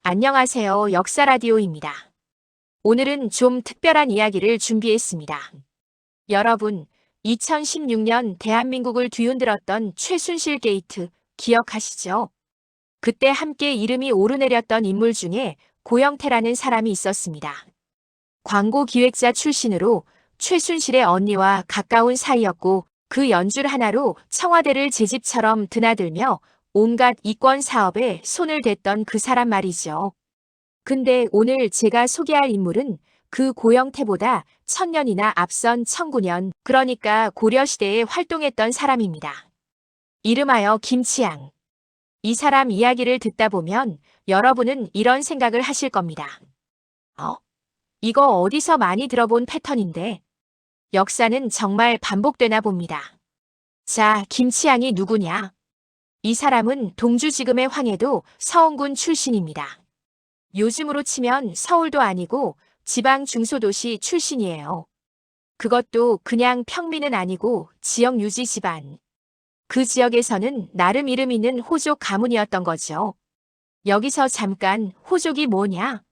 안녕하세요. 역사라디오입니다. 오늘은 좀 특별한 이야기를 준비했습니다. 여러분, 2016년 대한민국을 뒤흔들었던 최순실 게이트 기억하시죠? 그때 함께 이름이 오르내렸던 인물 중에 고영태라는 사람이 있었습니다. 광고 기획자 출신으로 최순실의 언니와 가까운 사이였고 그 연줄 하나로 청와대를 제 집처럼 드나들며 온갖 이권 사업에 손을 댔던 그 사람 말이죠. 근데 오늘 제가 소개할 인물은 그 고영태보다 1000년이나 앞선 1900년, 그러니까 고려시대에 활동했던 사람입니다. 이름하여 김치양. 이 사람 이야기를 듣다 보면 여러분은 이런 생각을 하실 겁니다. 이거 어디서 많이 들어본 패턴인데 역사는 정말 반복되나 봅니다. 자, 김치양이 누구냐? 이 사람은 동주지금의 황해도 서원군 출신입니다. 요즘으로 치면 서울도 아니고 지방 중소도시 출신이에요. 그것도 그냥 평민은 아니고 지역 유지 집안. 그 지역에서는 나름 이름 있는 호족 가문이었던 거죠. 여기서 잠깐 호족이 뭐냐?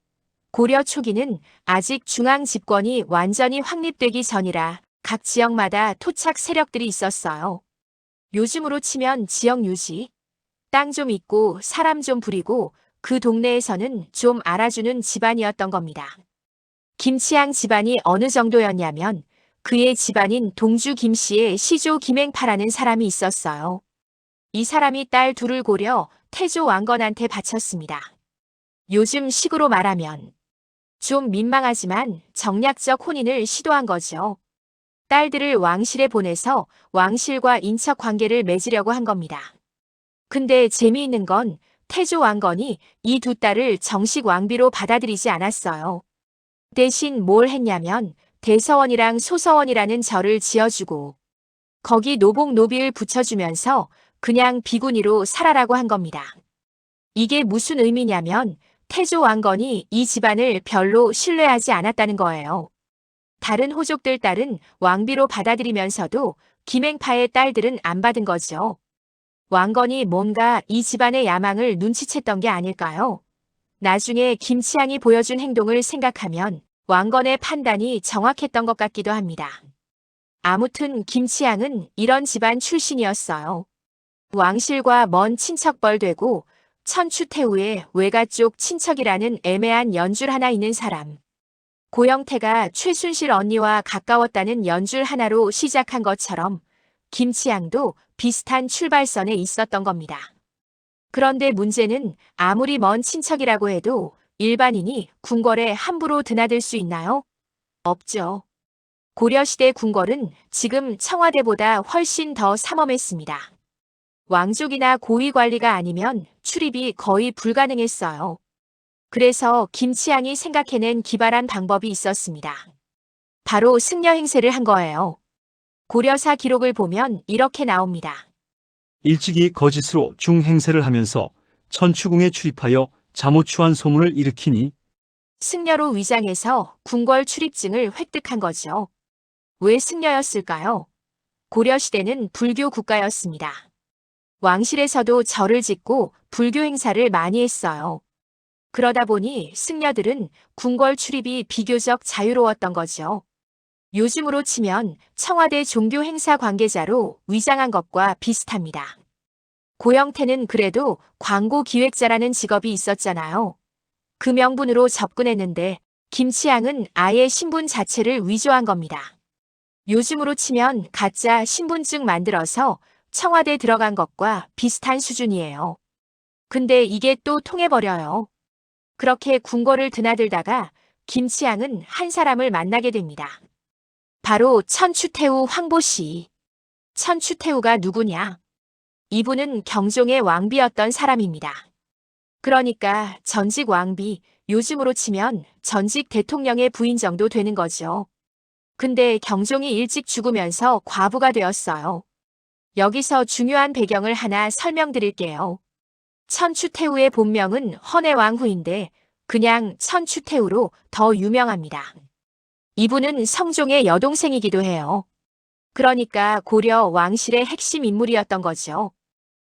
고려 초기는 아직 중앙 집권이 완전히 확립되기 전이라 각 지역마다 토착 세력들이 있었어요. 요즘으로 치면 지역 유지, 땅 좀 있고 사람 좀 부리고 그 동네에서는 좀 알아주는 집안이었던 겁니다. 김치양 집안이 어느 정도였냐면 그의 집안인 동주 김씨의 시조 김행파라는 사람이 있었어요. 이 사람이 딸 둘을 고려 태조 왕건한테 바쳤습니다. 요즘 식으로 말하면 좀 민망하지만 정략적 혼인을 시도한 거죠. 딸들을 왕실에 보내서 왕실과 인척 관계를 맺으려고 한 겁니다. 근데 재미있는 건 태조 왕건이 이 두 딸을 정식 왕비로 받아들이지 않았어요. 대신 뭘 했냐면 대서원이랑 소서원이라는 절을 지어주고 거기 노복 노비를 붙여주면서 그냥 비구니로 살아라고 한 겁니다. 이게 무슨 의미냐면 태조 왕건이 이 집안을 별로 신뢰하지 않았다는 거예요. 다른 호족들 딸은 왕비로 받아들이면서도 김행파의 딸들은 안 받은 거죠. 왕건이 뭔가 이 집안의 야망을 눈치챘던 게 아닐까요? 나중에 김치양이 보여준 행동을 생각하면 왕건의 판단이 정확했던 것 같기도 합니다. 아무튼 김치양은 이런 집안 출신이었어요. 왕실과 먼 친척벌 되고 천추태후의 외가 쪽 친척이라는 애매한 연줄 하나 있는 사람. 고영태가 최순실 언니와 가까웠다는 연줄 하나로 시작한 것처럼 김치양도 비슷한 출발선에 있었던 겁니다. 그런데 문제는 아무리 먼 친척이라고 해도 일반인이 궁궐에 함부로 드나들 수 있나요? 없죠. 고려시대 궁궐은 지금 청와대보다 훨씬 더 삼엄했습니다. 왕족이나 고위 관리가 아니면 출입이 거의 불가능했어요. 그래서 김치양이 생각해낸 기발한 방법이 있었습니다. 바로 승려 행세를 한 거예요. 고려사 기록을 보면 이렇게 나옵니다. 일찍이 거짓으로 중행세를 하면서 천추궁에 출입하여 자모추한 소문을 일으키니 승려로 위장해서 궁궐 출입증을 획득한 거죠. 왜 승려였을까요? 고려시대는 불교 국가였습니다. 왕실에서도 절을 짓고 불교 행사를 많이 했어요. 그러다 보니 승려들은 궁궐 출입이 비교적 자유로웠던 거죠. 요즘으로 치면 청와대 종교 행사 관계자로 위장한 것과 비슷합니다. 고영태는 그래도 광고 기획자라는 직업이 있었잖아요. 그 명분으로 접근했는데 김치양은 아예 신분 자체를 위조한 겁니다. 요즘으로 치면 가짜 신분증 만들어서 청와대 들어간 것과 비슷한 수준이에요. 근데 이게 또 통해버려요. 그렇게 궁궐을 드나들다가 김치양은 한 사람을 만나게 됩니다. 바로 천추태후 황보씨. 천추태후가 누구냐? 이분은 경종의 왕비였던 사람입니다. 그러니까 전직 왕비, 요즘으로 치면 전직 대통령의 부인 정도 되는 거죠. 근데 경종이 일찍 죽으면서 과부가 되었어요. 여기서 중요한 배경을 하나 설명드릴게요. 천추태후의 본명은 헌해왕후인데 그냥 천추태후로 더 유명합니다. 이분은 성종의 여동생이기도 해요. 그러니까 고려 왕실의 핵심 인물이었던 거죠.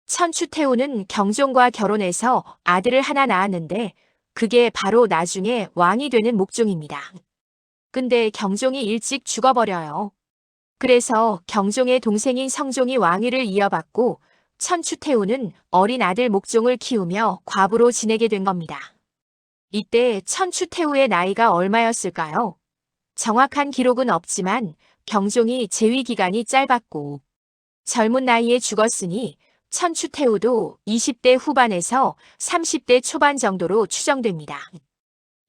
천추태후는 경종과 결혼해서 아들을 하나 낳았는데 그게 바로 나중에 왕이 되는 목종입니다. 근데 경종이 일찍 죽어버려요. 그래서 경종의 동생인 성종이 왕위를 이어받고 천추태후는 어린 아들 목종을 키우며 과부로 지내게 된 겁니다. 이때 천추태후의 나이가 얼마였을까요? 정확한 기록은 없지만 경종이 재위 기간이 짧았고 젊은 나이에 죽었으니 천추태후도 20대 후반에서 30대 초반 정도로 추정됩니다.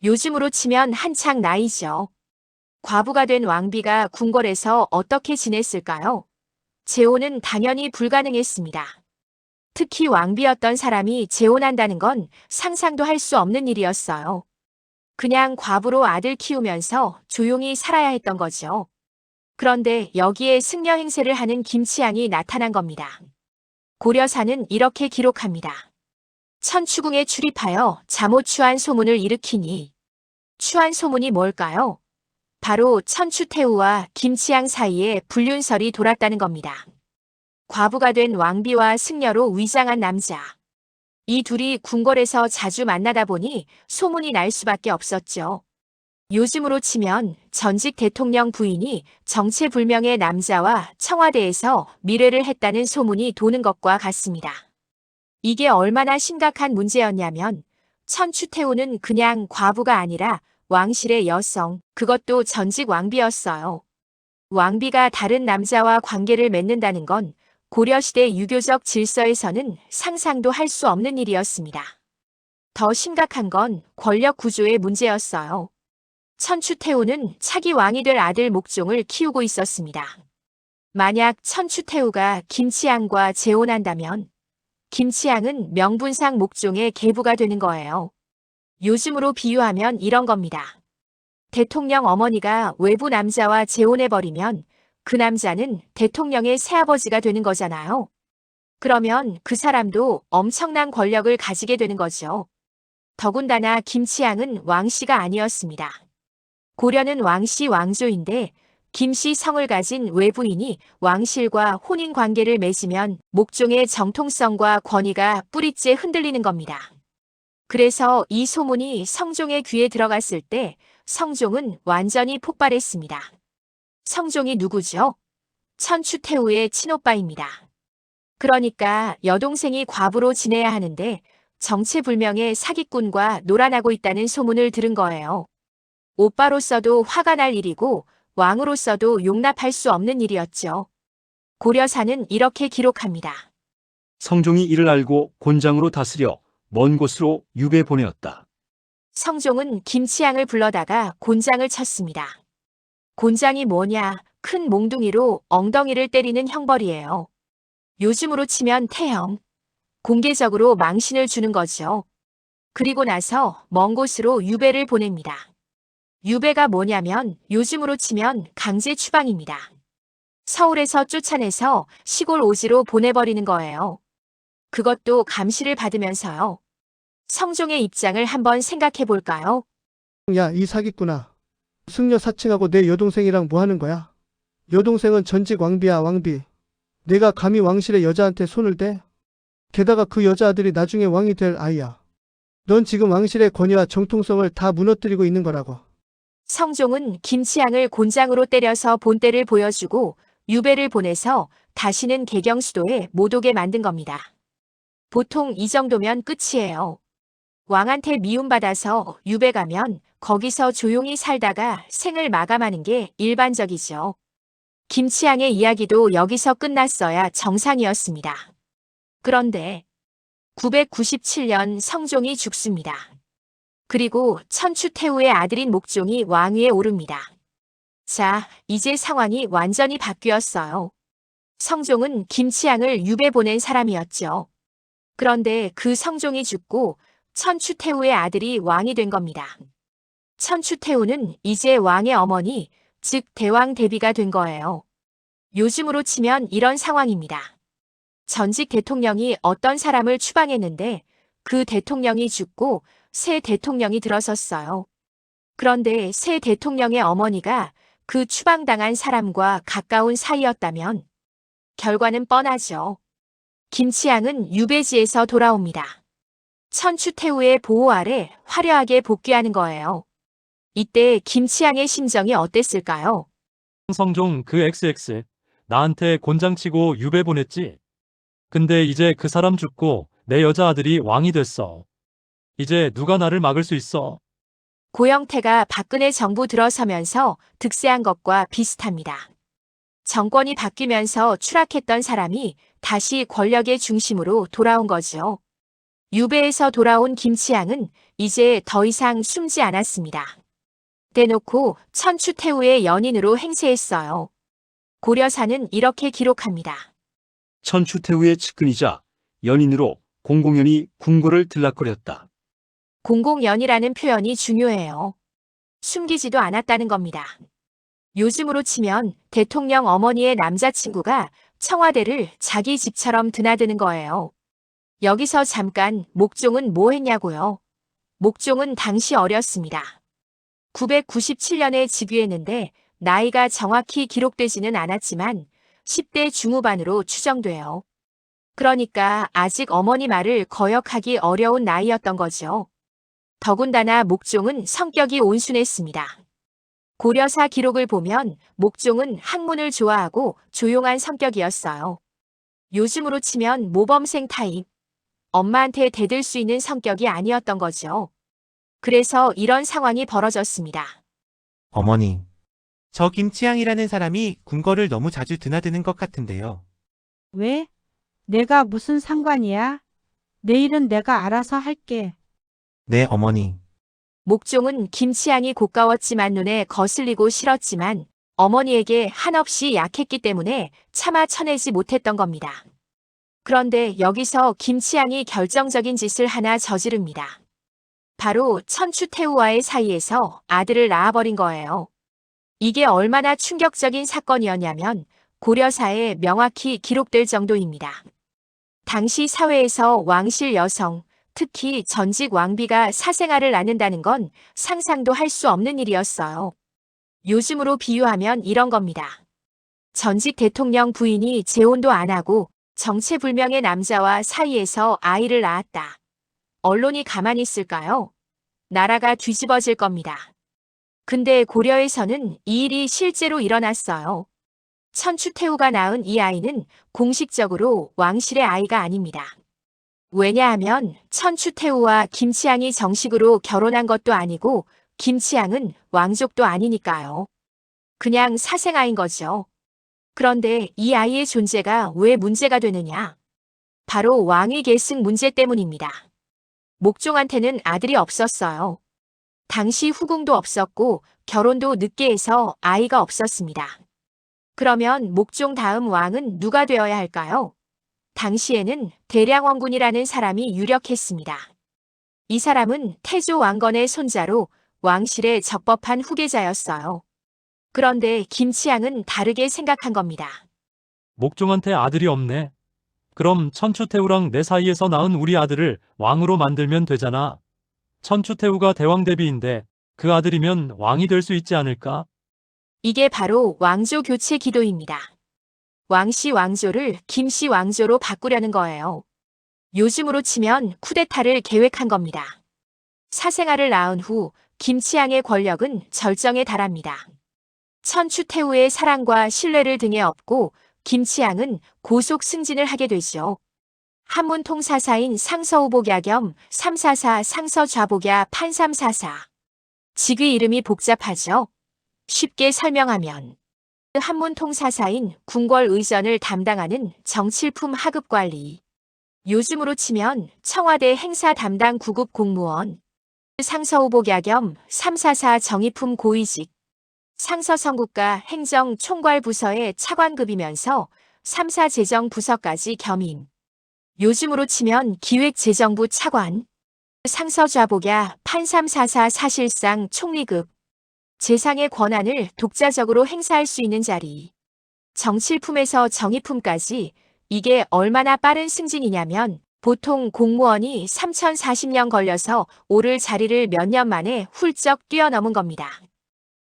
요즘으로 치면 한창 나이죠. 과부가 된 왕비가 궁궐에서 어떻게 지냈을까요? 재혼은 당연히 불가능했습니다. 특히 왕비였던 사람이 재혼한다는 건 상상도 할 수 없는 일이었어요. 그냥 과부로 아들 키우면서 조용히 살아야 했던 거죠. 그런데 여기에 승려 행세를 하는 김치향이 나타난 겁니다. 고려사는 이렇게 기록합니다. 천추궁에 출입하여 잠옷 추한 소문을 일으키니 추한 소문이 뭘까요? 바로 천추태후와 김치향 사이에 불륜설이 돌았다는 겁니다. 과부가 된 왕비와 승려로 위장한 남자. 이 둘이 궁궐에서 자주 만나다 보니 소문이 날 수밖에 없었죠. 요즘으로 치면 전직 대통령 부인이 정체불명의 남자와 청와대에서 밀회를 했다는 소문이 도는 것과 같습니다. 이게 얼마나 심각한 문제였냐면 천추태후는 그냥 과부가 아니라 왕실의 여성, 그것도 전직 왕비였어요. 왕비가 다른 남자와 관계를 맺는다는 건 고려시대 유교적 질서에서는 상상도 할 수 없는 일이었습니다. 더 심각한 건 권력 구조의 문제였어요. 천추태후는 차기 왕이 될 아들 목종을 키우고 있었습니다. 만약 천추태후가 김치향과 재혼한다면 김치향은 명분상 목종의 계부가 되는 거예요. 요즘으로 비유하면 이런 겁니다. 대통령 어머니가 외부 남자와 재혼해버리면 그 남자는 대통령의 새아버지가 되는 거잖아요. 그러면 그 사람도 엄청난 권력을 가지게 되는 거죠. 더군다나 김치향은 왕씨가 아니었습니다. 고려는 왕씨 왕조인데 김씨 성을 가진 외부인이 왕실과 혼인 관계를 맺으면 목종의 정통성과 권위가 뿌리째 흔들리는 겁니다. 그래서 이 소문이 성종의 귀에 들어갔을 때 성종은 완전히 폭발했습니다. 성종이 누구죠? 천추태후의 친오빠입니다. 그러니까 여동생이 과부로 지내야 하는데 정체불명의 사기꾼과 놀아나고 있다는 소문을 들은 거예요. 오빠로서도 화가 날 일이고 왕으로서도 용납할 수 없는 일이었죠. 고려사는 이렇게 기록합니다. 성종이 이를 알고 곤장으로 다스려 먼 곳으로 유배 보내었다. 성종은 김치향을 불러다가 곤장을 쳤습니다. 곤장이 뭐냐? 큰 몽둥이로 엉덩이를 때리는 형벌이에요. 요즘으로 치면 태형. 공개적으로 망신을 주는 거죠. 그리고 나서 먼 곳으로 유배를 보냅니다. 유배가 뭐냐면 요즘으로 치면 강제 추방입니다. 서울에서 쫓아내서 시골 오지로 보내버리는 거예요. 그것도 감시를 받으면서요. 성종의 입장을 한번 생각해 볼까요? 야, 이 사기꾼아. 승려 사칭하고 내 여동생이랑 뭐 하는 거야? 여동생은 전직 왕비야, 왕비. 내가 감히 왕실의 여자한테 손을 대? 게다가 그 여자아들이 나중에 왕이 될 아이야. 넌 지금 왕실의 권위와 정통성을 다 무너뜨리고 있는 거라고. 성종은 김치향을 곤장으로 때려서 본때를 보여주고 유배를 보내서 다시는 개경수도에 못 오게 만든 겁니다. 보통 이 정도면 끝이에요. 왕한테 미움받아서 유배 가면 거기서 조용히 살다가 생을 마감하는 게 일반적이죠. 김치향의 이야기도 여기서 끝났어야 정상이었습니다. 그런데 997년 성종이 죽습니다. 그리고 천추태후의 아들인 목종이 왕위에 오릅니다. 자, 이제 상황이 완전히 바뀌었어요. 성종은 김치향을 유배 보낸 사람이었죠. 그런데 그 성종이 죽고 천추태후의 아들이 왕이 된 겁니다. 천추태후는 이제 왕의 어머니, 즉 대왕 대비가 된 거예요. 요즘으로 치면 이런 상황입니다. 전직 대통령이 어떤 사람을 추방했는데 그 대통령이 죽고 새 대통령이 들어섰어요. 그런데 새 대통령의 어머니가 그 추방당한 사람과 가까운 사이였다면 결과는 뻔하죠. 김치향은 유배지에서 돌아옵니다. 천추태후의 보호 아래 화려하게 복귀하는 거예요. 이때 김치향의 심정이 어땠을까요? 성종 그 XX 나한테 곤장치고 유배 보냈지. 근데 이제 그 사람 죽고 내 여자 아들이 왕이 됐어. 이제 누가 나를 막을 수 있어? 고영태가 박근혜 정부 들어서면서 득세한 것과 비슷합니다. 정권이 바뀌면서 추락했던 사람이 다시 권력의 중심으로 돌아온 거죠. 유배에서 돌아온 김치향은 이제 더 이상 숨지 않았습니다. 대놓고 천추태후의 연인으로 행세했어요. 고려사는 이렇게 기록합니다. 천추태후의 측근이자 연인으로 공공연히 궁궐을 들락거렸다. 공공연이라는 표현이 중요해요. 숨기지도 않았다는 겁니다. 요즘으로 치면 대통령 어머니의 남자친구가 청와대를 자기 집처럼 드나드는 거예요. 여기서 잠깐 목종은 뭐 했냐고요? 목종은 당시 어렸습니다. 997년에 즉위했는데 나이가 정확히 기록되지는 않았지만 10대 중후반으로 추정돼요. 그러니까 아직 어머니 말을 거역하기 어려운 나이였던 거죠. 더군다나 목종은 성격이 온순했습니다. 고려사 기록을 보면 목종은 학문을 좋아하고 조용한 성격이었어요. 요즘으로 치면 모범생 타입. 엄마한테 대들 수 있는 성격이 아니었던 거죠. 그래서 이런 상황이 벌어졌습니다. 어머니, 저 김치향이라는 사람이 궁궐을 너무 자주 드나드는 것 같은데요. 왜? 내가 무슨 상관이야? 내일은 내가 알아서 할게. 네, 어머니. 목종은 김치향이 고가웠지만 눈에 거슬리고 싫었지만 어머니에게 한없이 약했기 때문에 차마 쳐내지 못했던 겁니다. 그런데 여기서 김치향이 결정적인 짓을 하나 저지릅니다. 바로 천추태후와의 사이에서 아들을 낳아버린 거예요. 이게 얼마나 충격적인 사건이었냐면 고려사에 명확히 기록될 정도입니다. 당시 사회에서 왕실 여성, 특히 전직 왕비가 사생아를 낳는다는 건 상상도 할 수 없는 일이었어요. 요즘으로 비유하면 이런 겁니다. 전직 대통령 부인이 재혼도 안 하고 정체불명의 남자와 사이에서 아이를 낳았다. 언론이 가만히 있을까요? 나라가 뒤집어질 겁니다. 근데 고려에서는 이 일이 실제로 일어났어요. 천추태후가 낳은 이 아이는 공식적으로 왕실의 아이가 아닙니다. 왜냐하면 천추태후와 김치향이 정식으로 결혼한 것도 아니고 김치향은 왕족도 아니니까요. 그냥 사생아인 거죠. 그런데 이 아이의 존재가 왜 문제가 되느냐? 바로 왕위 계승 문제 때문입니다. 목종한테는 아들이 없었어요. 당시 후궁도 없었고 결혼도 늦게 해서 아이가 없었습니다. 그러면 목종 다음 왕은 누가 되어야 할까요? 당시에는 대량원군이라는 사람이 유력했습니다. 이 사람은 태조 왕건의 손자로 왕실의 적법한 후계자였어요. 그런데 김치향은 다르게 생각한 겁니다. 목종한테 아들이 없네. 그럼 천추태후랑 내 사이에서 낳은 우리 아들을 왕으로 만들면 되잖아. 천추태후가 대왕대비인데 그 아들이면 왕이 될 수 있지 않을까? 이게 바로 왕조 교체 기도입니다. 왕씨 왕조를 김씨 왕조로 바꾸려는 거예요. 요즘으로 치면 쿠데타를 계획한 겁니다. 사생아를 낳은 후 김치향의 권력은 절정에 달합니다. 천추태후의 사랑과 신뢰를 등에 업고 김치향은 고속 승진을 하게 되죠. 한문통사사인 상서우복야 겸 344 상서좌복야 판삼사사. 직위 이름이 복잡하죠. 쉽게 설명하면 한문통사사인 궁궐의전을 담당하는 정칠품 하급관리. 요즘으로 치면 청와대 행사 담당 9급 공무원. 상서우복야 겸 344 정의품 고위직. 상서성국가 행정총괄부서의 차관급이면서 3사 재정부서까지 겸임. 요즘으로 치면 기획재정부 차관. 상서좌복야 판삼사사 사실상 총리급. 재상의 권한을 독자적으로 행사할 수 있는 자리. 정칠품에서 정의품까지 이게 얼마나 빠른 승진이냐면 보통 공무원이 3040년 걸려서 오를 자리를 몇 년 만에 훌쩍 뛰어넘은 겁니다.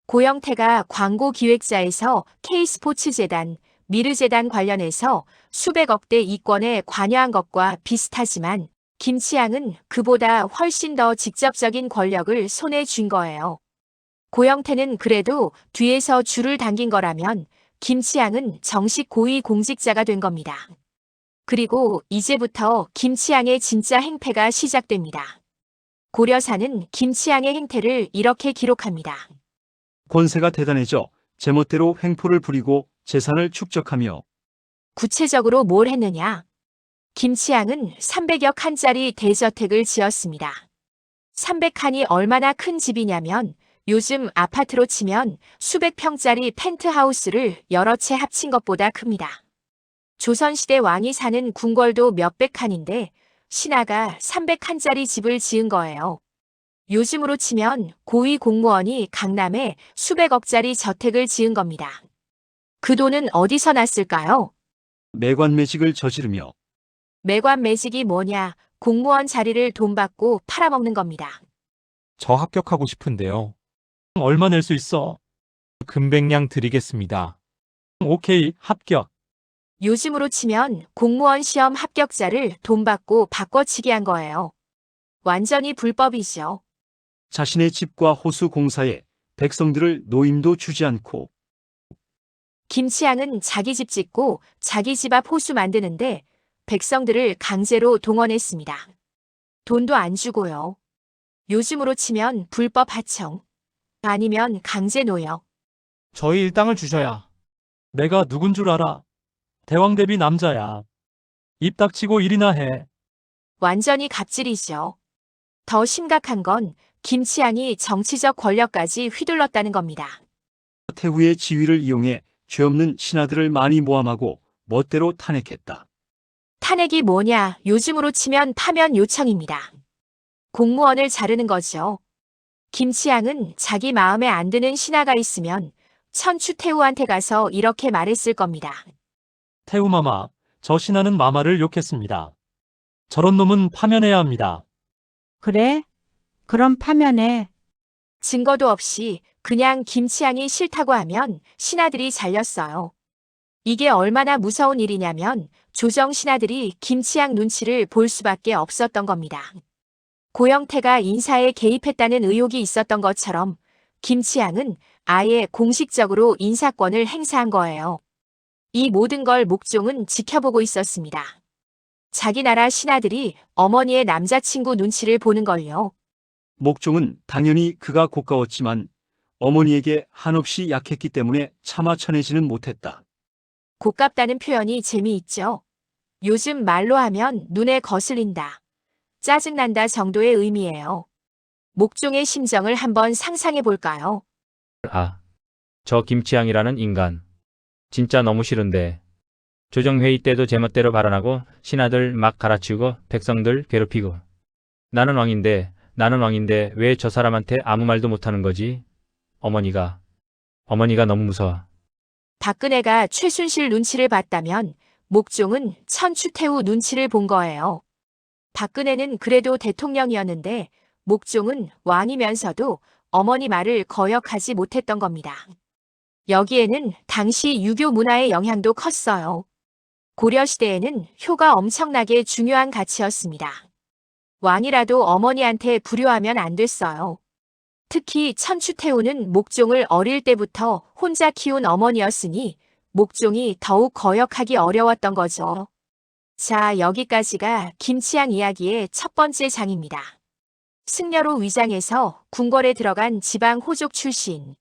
고영태가 광고기획사에서 K스포츠재단, 미르재단 관련해서 수백억대 이권에 관여한 것과 비슷하지만 김치양은 그보다 훨씬 더 직접적인 권력을 손에 쥔 거예요. 고영태는 그래도 뒤에서 줄을 당긴 거라면 김치양은 정식 고위 공직자가 된 겁니다. 그리고 이제부터 김치양의 진짜 행패가 시작됩니다. 고려사는 김치양의 행태를 이렇게 기록합니다. 권세가 대단해져 제멋대로 횡포를 부리고 재산을 축적하며 구체적으로 뭘 했느냐? 김치양은 300여 칸짜리 대저택을 지었습니다. 300칸이 얼마나 큰 집이냐면 요즘 아파트로 치면 수백 평짜리 펜트하우스를 여러 채 합친 것보다 큽니다. 조선시대 왕이 사는 궁궐도 몇백 칸인데 신하가 300칸짜리 집을 지은 거예요. 요즘으로 치면 고위 공무원이 강남에 수백억짜리 저택을 지은 겁니다. 그 돈은 어디서 났을까요? 매관매직을 저지르며 매관매직이 뭐냐? 공무원 자리를 돈 받고 팔아먹는 겁니다. 저 합격하고 싶은데요. 얼마 낼 수 있어? 금백냥 드리겠습니다. 오케이, 합격. 요즘으로 치면 공무원 시험 합격자를 돈 받고 바꿔치기 한 거예요. 완전히 불법이죠. 자신의 집과 호수 공사에 백성들을 노임도 주지 않고 김치양은 자기 집 짓고 자기 집 앞 호수 만드는데 백성들을 강제로 동원했습니다. 돈도 안 주고요. 요즘으로 치면 불법 하청, 아니면 강제 노역. 저희 일당을 주셔야. 내가 누군 줄 알아? 대왕 대비 남자야. 입 닥치고 일이나 해. 완전히 갑질이죠. 더 심각한 건 김치양이 정치적 권력까지 휘둘렀다는 겁니다. 태후의 지위를 이용해 죄 없는 신하들을 많이 모함하고 멋대로 탄핵했다. 탄핵이 뭐냐? 요즘으로 치면 파면 요청입니다. 공무원을 자르는 거죠. 김치양은 자기 마음에 안 드는 신하가 있으면 천추태후한테 가서 이렇게 말했을 겁니다. 태우마마, 저 신하는 마마를 욕했습니다. 저런 놈은 파면해야 합니다. 그래? 그럼 파면해. 증거도 없이 그냥 김치양이 싫다고 하면 신하들이 잘렸어요. 이게 얼마나 무서운 일이냐면 조정 신하들이 김치양 눈치를 볼 수밖에 없었던 겁니다. 고영태가 인사에 개입했다는 의혹이 있었던 것처럼 김치양은 아예 공식적으로 인사권을 행사한 거예요. 이 모든 걸 목종은 지켜보고 있었습니다. 자기 나라 신하들이 어머니의 남자친구 눈치를 보는 걸요. 목종은 당연히 그가 고가웠지만 어머니에게 한없이 약했기 때문에 차마 쳐내지는 못했다. 고깝다는 표현이 재미있죠. 요즘 말로 하면 눈에 거슬린다, 짜증난다 정도의 의미예요. 목종의 심정을 한번 상상해 볼까요? 아, 저 김치양이라는 인간. 진짜 너무 싫은데. 조정회의 때도 제멋대로 발언하고 신하들 막 갈아치우고 백성들 괴롭히고. 나는 왕인데 왜 저 사람한테 아무 말도 못하는 거지? 어머니가 너무 무서워. 박근혜가 최순실 눈치를 봤다면 목종은 천추태후 눈치를 본 거예요. 박근혜는 그래도 대통령이었는데 목종은 왕이면서도 어머니 말을 거역하지 못했던 겁니다. 여기에는 당시 유교 문화의 영향도 컸어요. 고려시대에는 효가 엄청나게 중요한 가치였습니다. 왕이라도 어머니한테 불효하면 안 됐어요. 특히 천추태후는 목종을 어릴 때부터 혼자 키운 어머니였으니 목종이 더욱 거역하기 어려웠던 거죠. 자, 여기까지가 김치양 이야기의 첫 번째 장입니다. 승려로 위장해서 궁궐에 들어간 지방 호족 출신.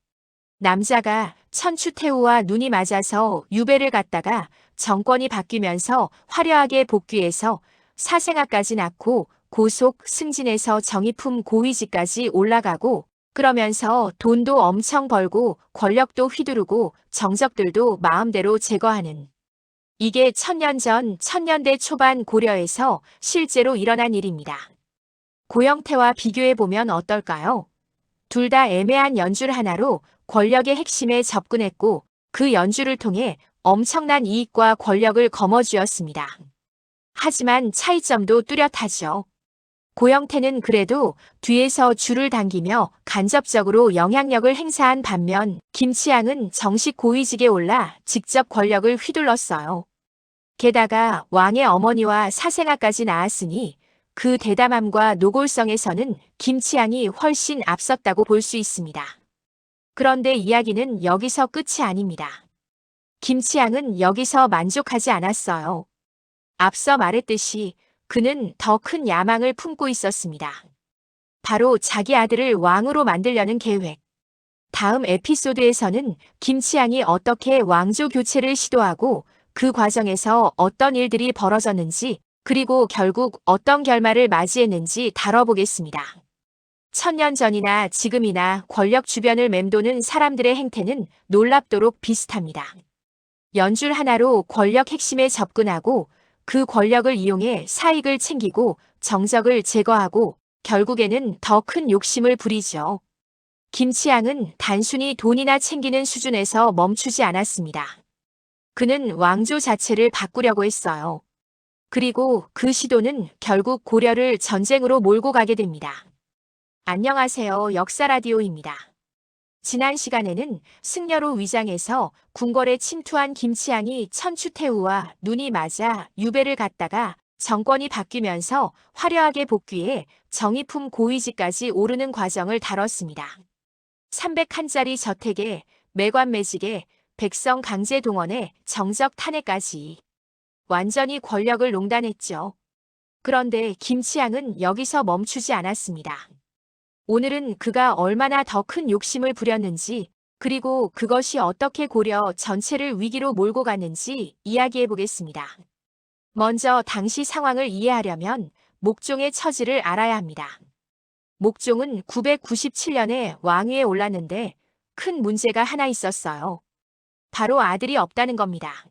남자가 천추태후와 눈이 맞아서 유배를 갔다가 정권이 바뀌면서 화려하게 복귀해서 사생아까지 낳고 고속 승진해서 정의품 고위직까지 올라가고 그러면서 돈도 엄청 벌고 권력도 휘두르고 정적들도 마음대로 제거하는. 이게 1000년 전 1000년대 초반 고려에서 실제로 일어난 일입니다. 고영태와 비교해보면 어떨까요? 둘 다 애매한 연줄 하나로 권력의 핵심에 접근했고 그 연주를 통해 엄청난 이익과 권력을 거머쥐었습니다. 하지만 차이점도 뚜렷하죠. 고영태는 그래도 뒤에서 줄을 당기며 간접적으로 영향력을 행사한 반면 김치양은 정식 고위직에 올라 직접 권력을 휘둘렀어요. 게다가 왕의 어머니와 사생아까지 낳았으니 그 대담함과 노골성에서는 김치향이 훨씬 앞섰다고 볼 수 있습니다. 그런데 이야기는 여기서 끝이 아닙니다. 김치향은 여기서 만족하지 않았어요. 앞서 말했듯이 그는 더 큰 야망을 품고 있었습니다. 바로 자기 아들을 왕으로 만들려는 계획. 다음 에피소드에서는 김치향이 어떻게 왕조 교체를 시도하고 그 과정에서 어떤 일들이 벌어졌는지 그리고 결국 어떤 결말을 맞이했는지 다뤄보겠습니다. 1000년 전이나 지금이나 권력 주변을 맴도는 사람들의 행태는 놀랍도록 비슷합니다. 연줄 하나로 권력 핵심에 접근하고 그 권력을 이용해 사익을 챙기고 정적을 제거하고 결국에는 더 큰 욕심을 부리죠. 김치향은 단순히 돈이나 챙기는 수준에서 멈추지 않았습니다. 그는 왕조 자체를 바꾸려고 했어요. 그리고 그 시도는 결국 고려를 전쟁으로 몰고 가게 됩니다. 안녕하세요. 역사라디오입니다. 지난 시간에는 승려로 위장해서 궁궐에 침투한 김치향이 천추태후와 눈이 맞아 유배를 갔다가 정권이 바뀌면서 화려하게 복귀해 정의품 고위직까지 오르는 과정을 다뤘습니다. 300칸짜리 저택에 매관매직에 백성 강제 동원에 정적 탄핵까지 완전히 권력을 농단했죠. 그런데 김치향은 여기서 멈추지 않았습니다. 오늘은 그가 얼마나 더 큰 욕심을 부렸는지 그리고 그것이 어떻게 고려 전체를 위기로 몰고 갔는지 이야기해 보겠습니다. 먼저 당시 상황을 이해하려면 목종의 처지를 알아야 합니다. 목종은 997년에 왕위에 올랐는데 큰 문제가 하나 있었어요. 바로 아들이 없다는 겁니다.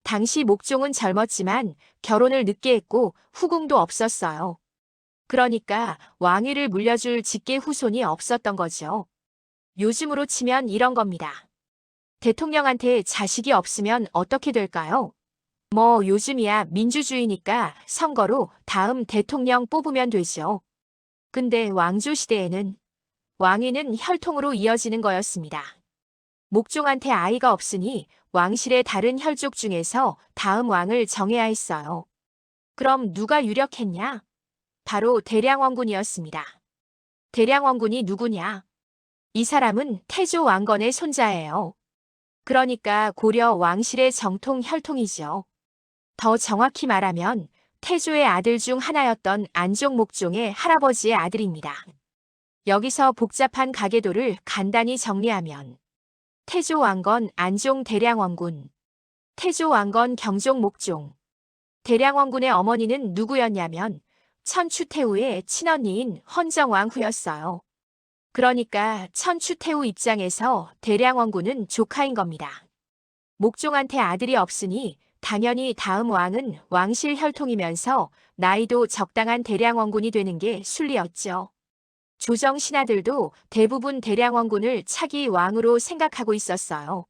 당시 목종은 젊었지만 결혼을 늦게 했고 후궁도 없었어요. 그러니까 왕위를 물려줄 직계 후손이 없었던 거죠. 요즘으로 치면 이런 겁니다. 대통령한테 자식이 없으면 어떻게 될까요? 뭐 요즘이야 민주주의니까 선거로 다음 대통령 뽑으면 되죠. 근데 왕조 시대에는 왕위는 혈통으로 이어지는 거였습니다. 목종한테 아이가 없으니 왕실의 다른 혈족 중에서 다음 왕을 정해야 했어요. 그럼 누가 유력했냐? 바로 대량원군이었습니다. 대량원군이 누구냐? 이 사람은 태조 왕건의 손자예요. 그러니까 고려 왕실의 정통 혈통이죠. 더 정확히 말하면 태조의 아들 중 하나였던 안종 목종의 할아버지의 아들입니다. 여기서 복잡한 가계도를 간단히 정리하면 태조 왕건 안종 대량원군, 태조 왕건 경종 목종. 대량원군의 어머니는 누구였냐면 천추태후의 친언니인 헌정왕후였어요. 그러니까 천추태후 입장에서 대량원군은 조카인 겁니다. 목종한테 아들이 없으니 당연히 다음 왕은 왕실 혈통이면서 나이도 적당한 대량원군이 되는 게 순리였죠. 조정 신하들도 대부분 대량원군을 차기 왕으로 생각하고 있었어요.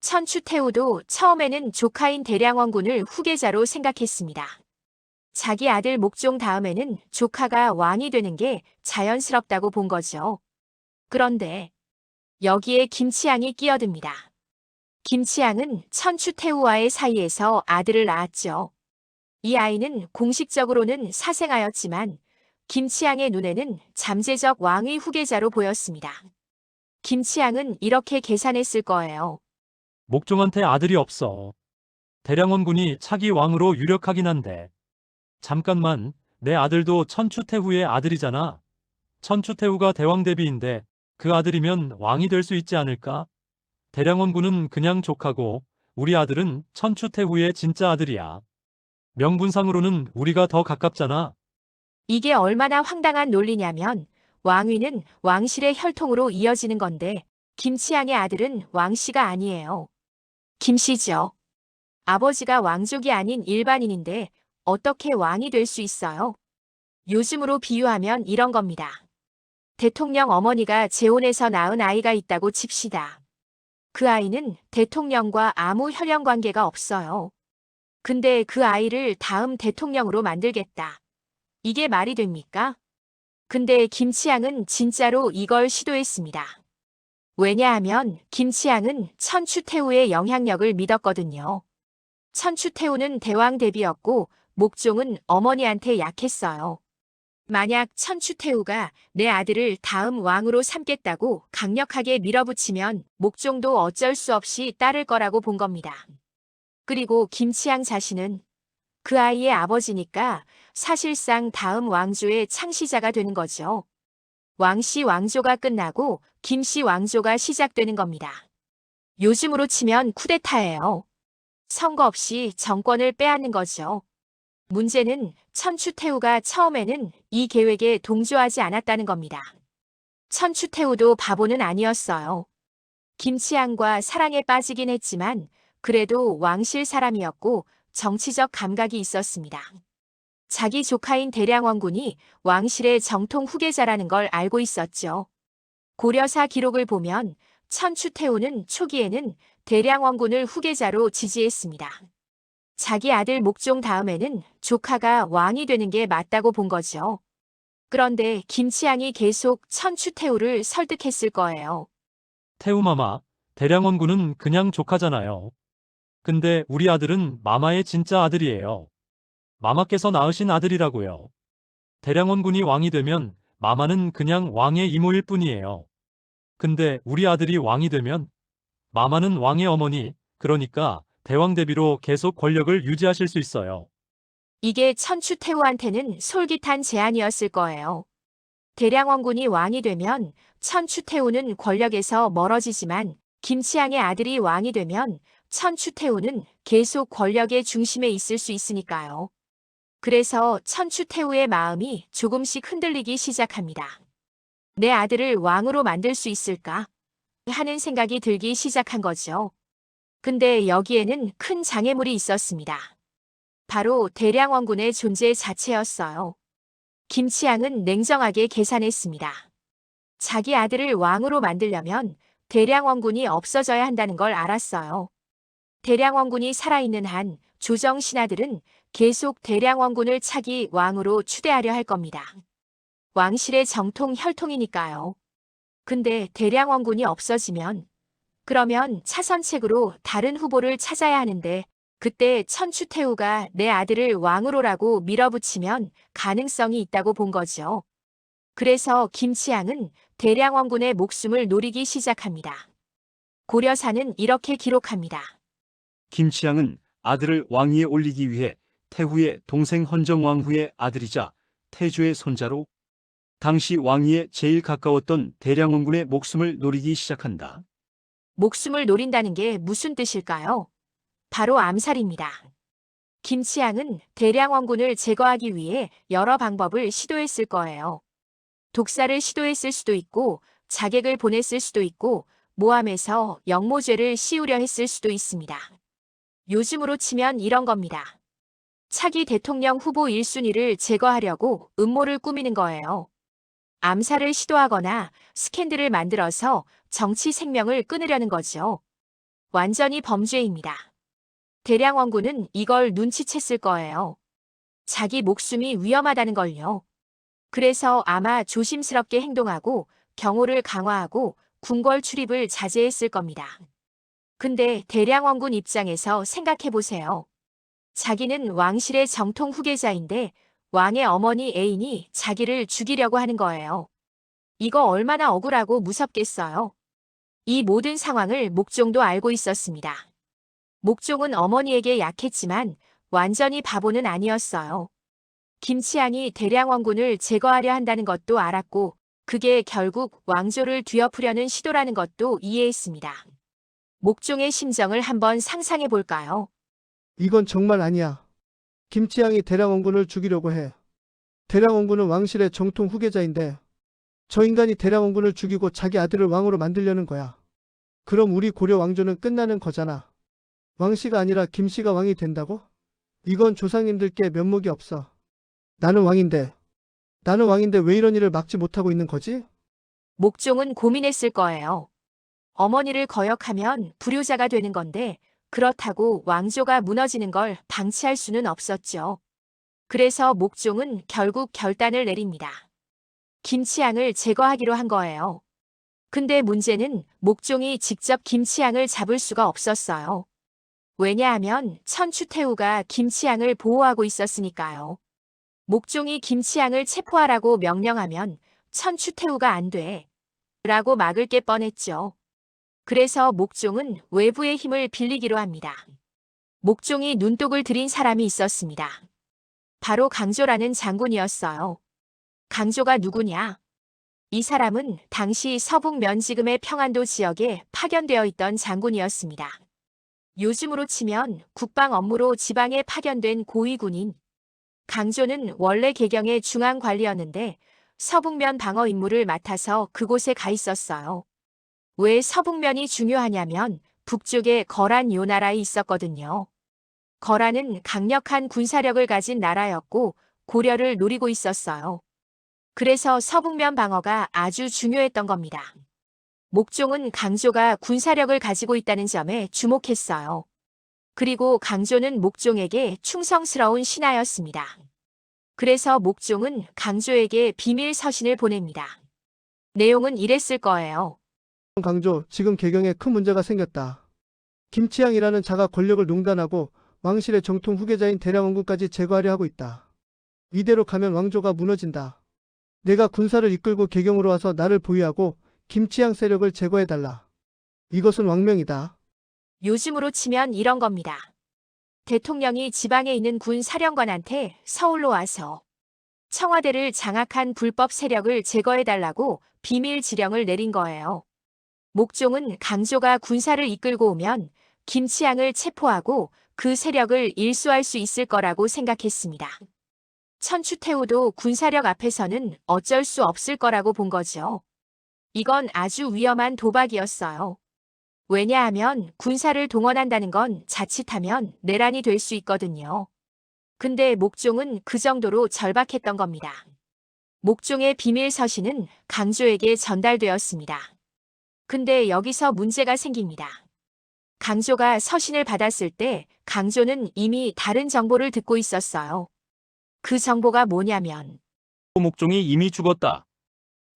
천추태후도 처음에는 조카인 대량원군을 후계자로 생각했습니다. 자기 아들 목종 다음에는 조카가 왕이 되는 게 자연스럽다고 본 거죠. 그런데 여기에 김치향이 끼어듭니다. 김치향은 천추태후와의 사이에서 아들을 낳았죠. 이 아이는 공식적으로는 사생아였지만 김치향의 눈에는 잠재적 왕위 후계자로 보였습니다. 김치향은 이렇게 계산했을 거예요. 목종한테 아들이 없어. 대량원군이 차기 왕으로 유력하긴 한데. 잠깐만, 내 아들도 천추태후의 아들이잖아. 천추태후가 대왕대비인데 그 아들이면 왕이 될 수 있지 않을까? 대량원군은 그냥 조카고 우리 아들은 천추태후의 진짜 아들이야. 명분상으로는 우리가 더 가깝잖아. 이게 얼마나 황당한 논리냐면 왕위는 왕실의 혈통으로 이어지는 건데 김치향의 아들은 왕씨가 아니에요. 김씨죠. 아버지가 왕족이 아닌 일반인인데 어떻게 왕이 될 수 있어요? 요즘으로 비유하면 이런 겁니다. 대통령 어머니가 재혼해서 낳은 아이가 있다고 칩시다. 그 아이는 대통령과 아무 혈연 관계가 없어요. 근데 그 아이를 다음 대통령으로 만들겠다. 이게 말이 됩니까? 근데 김치향은 진짜로 이걸 시도했습니다. 왜냐하면 김치향은 천추태후의 영향력을 믿었거든요. 천추태후는 대왕 대비였고 목종은 어머니한테 약했어요. 만약 천추태후가 내 아들을 다음 왕으로 삼겠다고 강력하게 밀어붙이면 목종도 어쩔 수 없이 따를 거라고 본 겁니다. 그리고 김치향 자신은 그 아이의 아버지니까 사실상 다음 왕조의 창시자가 되는 거죠. 왕씨 왕조가 끝나고 김씨 왕조가 시작되는 겁니다. 요즘으로 치면 쿠데타예요. 선거 없이 정권을 빼앗는 거죠. 문제는 천추태후가 처음에는 이 계획에 동조하지 않았다는 겁니다. 천추태후도 바보는 아니었어요. 김치향과 사랑에 빠지긴 했지만 그래도 왕실 사람이었고 정치적 감각이 있었습니다. 자기 조카인 대량원군이 왕실의 정통 후계자라는 걸 알고 있었죠. 고려사 기록을 보면 천추태후는 초기에는 대량원군을 후계자로 지지했습니다. 자기 아들 목종 다음에는 조카가 왕이 되는 게 맞다고 본 거죠. 그런데 김치향이 계속 천추태후를 설득했을 거예요. 태우마마, 대량원군은 그냥 조카잖아요. 근데 우리 아들은 마마의 진짜 아들이에요. 마마께서 낳으신 아들이라고요. 대량원군이 왕이 되면 마마는 그냥 왕의 이모일 뿐이에요. 근데 우리 아들이 왕이 되면 마마는 왕의 어머니, 그러니까 대왕 대비로 계속 권력을 유지하실 수 있어요. 이게 천추태후한테는 솔깃한 제안이었을 거예요. 대량원군이 왕이 되면 천추태후는 권력에서 멀어지지만 김치향의 아들이 왕이 되면 천추태후는 계속 권력의 중심에 있을 수 있으니까요. 그래서 천추태후의 마음이 조금씩 흔들리기 시작합니다. 내 아들을 왕으로 만들 수 있을까? 하는 생각이 들기 시작한 거죠. 근데 여기에는 큰 장애물이 있었습니다. 바로 대량원군의 존재 자체였어요. 김치향은 냉정하게 계산했습니다. 자기 아들을 왕으로 만들려면 대량원군이 없어져야 한다는 걸 알았어요. 대량원군이 살아있는 한 조정 신하들은 계속 대량원군을 차기 왕으로 추대하려 할 겁니다. 왕실의 정통 혈통이니까요. 근데 대량원군이 없어지면 그러면 차선책으로 다른 후보를 찾아야 하는데 그때 천추태후가 내 아들을 왕으로라고 밀어붙이면 가능성이 있다고 본 거죠. 그래서 김치향은 대량원군의 목숨을 노리기 시작합니다. 고려사는 이렇게 기록합니다. 김치향은 아들을 왕위에 올리기 위해 태후의 동생 헌정왕후의 아들이자 태조의 손자로 당시 왕위에 제일 가까웠던 대량원군의 목숨을 노리기 시작한다. 목숨을 노린다는 게 무슨 뜻일까요? 바로 암살입니다. 김치향은 대량원군을 제거하기 위해 여러 방법을 시도했을 거예요. 독사를 시도했을 수도 있고 자객을 보냈을 수도 있고 모함해서 역모죄를 씌우려 했을 수도 있습니다. 요즘으로 치면 이런 겁니다. 차기 대통령 후보 1순위를 제거하려고 음모를 꾸미는 거예요. 암살을 시도하거나 스캔들을 만들어서 정치 생명을 끊으려는 거죠. 완전히 범죄입니다. 대량원군은 이걸 눈치챘을 거예요. 자기 목숨이 위험하다는 걸요. 그래서 아마 조심스럽게 행동하고 경호를 강화하고 궁궐 출입을 자제했을 겁니다. 근데 대량원군 입장에서 생각해보세요. 자기는 왕실의 정통 후계자인데 왕의 어머니 애인이 자기를 죽이려고 하는 거예요. 이거 얼마나 억울하고 무섭겠어요. 이 모든 상황을 목종도 알고 있었습니다. 목종은 어머니에게 약했지만 완전히 바보는 아니었어요. 김치향이 대량원군을 제거하려 한다는 것도 알았고 그게 결국 왕조를 뒤엎으려는 시도라는 것도 이해했습니다. 목종의 심정을 한번 상상해 볼까요? 이건 정말 아니야. 김치향이 대량원군을 죽이려고 해. 대량원군은 왕실의 정통 후계자인데 저 인간이 대량원군을 죽이고 자기 아들을 왕으로 만들려는 거야. 그럼 우리 고려 왕조는 끝나는 거잖아. 왕씨가 아니라 김씨가 왕이 된다고? 이건 조상님들께 면목이 없어. 나는 왕인데 왜 이런 일을 막지 못하고 있는 거지? 목종은 고민했을 거예요. 어머니를 거역하면 불효자가 되는 건데 그렇다고 왕조가 무너지는 걸 방치할 수는 없었죠. 그래서 목종은 결국 결단을 내립니다. 김치향을 제거하기로 한 거예요. 근데 문제는 목종이 직접 김치향을 잡을 수가 없었어요. 왜냐하면 천추태후가 김치향을 보호하고 있었으니까요. 목종이 김치향을 체포하라고 명령하면 천추태후가 안 돼. 라고 막을 게 뻔했죠. 그래서 목종은 외부의 힘을 빌리기로 합니다. 목종이 눈독을 들인 사람이 있었습니다. 바로 강조라는 장군이었어요. 강조가 누구냐? 이 사람은 당시 서북 면지금의 평안도 지역에 파견되어 있던 장군이었습니다. 요즘으로 치면 국방 업무로 지방에 파견된 고위군인. 강조는 원래 개경의 중앙관리였는데 서북면 방어 임무를 맡아서 그곳에 가 있었어요. 왜 서북면이 중요하냐면 북쪽에 거란 요 나라에 있었거든요. 거란은 강력한 군사력을 가진 나라였고 고려를 노리고 있었어요. 그래서 서북면 방어가 아주 중요했던 겁니다. 목종은 강조가 군사력을 가지고 있다는 점에 주목했어요. 그리고 강조는 목종에게 충성스러운 신하였습니다. 그래서 목종은 강조에게 비밀 서신을 보냅니다. 내용은 이랬을 거예요. 강조, 지금 개경에 큰 문제가 생겼다. 김치향이라는 자가 권력을 농단하고 왕실의 정통 후계자인 대량원군까지 제거하려 하고 있다. 이대로 가면 왕조가 무너진다. 내가 군사를 이끌고 개경으로 와서 나를 보위하고 김치향 세력을 제거해달라. 이것은 왕명이다. 요즘으로 치면 이런 겁니다. 대통령이 지방에 있는 군 사령관한테 서울로 와서 청와대를 장악한 불법 세력을 제거해달라고 비밀 지령을 내린 거예요. 목종은 강조가 군사를 이끌고 오면 김치향을 체포하고 그 세력을 일수할 수 있을 거라고 생각했습니다. 천추태후도 군사력 앞에서는 어쩔 수 없을 거라고 본 거죠. 이건 아주 위험한 도박이었어요. 왜냐하면 군사를 동원한다는 건 자칫하면 내란이 될 수 있거든요. 근데 목종은 그 정도로 절박했던 겁니다. 목종의 비밀 서신은 강조에게 전달되었습니다. 근데 여기서 문제가 생깁니다. 강조가 서신을 받았을 때 강조는 이미 다른 정보를 듣고 있었어요. 그 정보가 뭐냐면 목종이 이미 죽었다.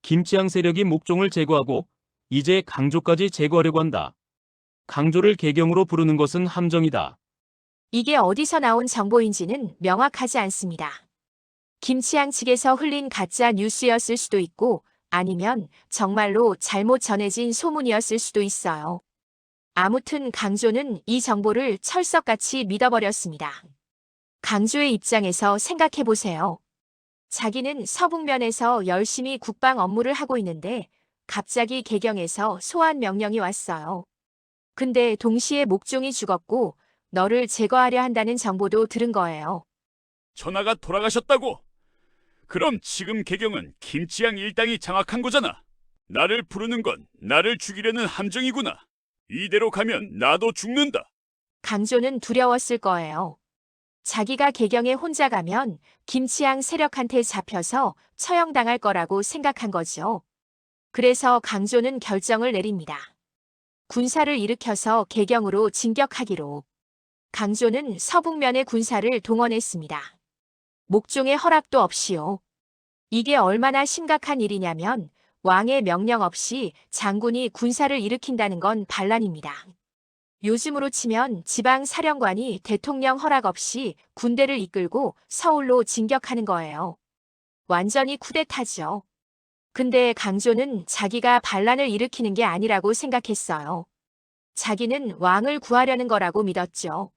김치향 세력이 목종을 제거하고 이제 강조까지 제거하려고 한다. 강조를 개경으로 부르는 것은 함정이다. 이게 어디서 나온 정보인지는 명확하지 않습니다. 김치향 측에서 흘린 가짜 뉴스였을 수도 있고 아니면 정말로 잘못 전해진 소문이었을 수도 있어요. 아무튼 강조는 이 정보를 철석같이 믿어버렸습니다. 강조의 입장에서 생각해보세요. 자기는 서북면에서 열심히 국방 업무를 하고 있는데 갑자기 개경에서 소환 명령이 왔어요. 근데 동시에 목종이 죽었고 너를 제거하려 한다는 정보도 들은 거예요. 전하가 돌아가셨다고? 그럼 지금 개경은 김치향 일당이 장악한 거잖아. 나를 부르는 건 나를 죽이려는 함정이구나. 이대로 가면 나도 죽는다. 강조는 두려웠을 거예요. 자기가 개경에 혼자 가면 김치향 세력한테 잡혀서 처형당할 거라고 생각한 거죠. 그래서 강조는 결정을 내립니다. 군사를 일으켜서 개경으로 진격하기로. 강조는 서북면의 군사를 동원했습니다. 목종의 허락도 없이요. 이게 얼마나 심각한 일이냐면 왕의 명령 없이 장군이 군사를 일으킨다는 건 반란입니다. 요즘으로 치면 지방 사령관이 대통령 허락 없이 군대를 이끌고 서울로 진격하는 거예요. 완전히 쿠데타죠. 근데 강조는 자기가 반란을 일으키는 게 아니라고 생각했어요. 자기는 왕을 구하려는 거라고 믿었죠.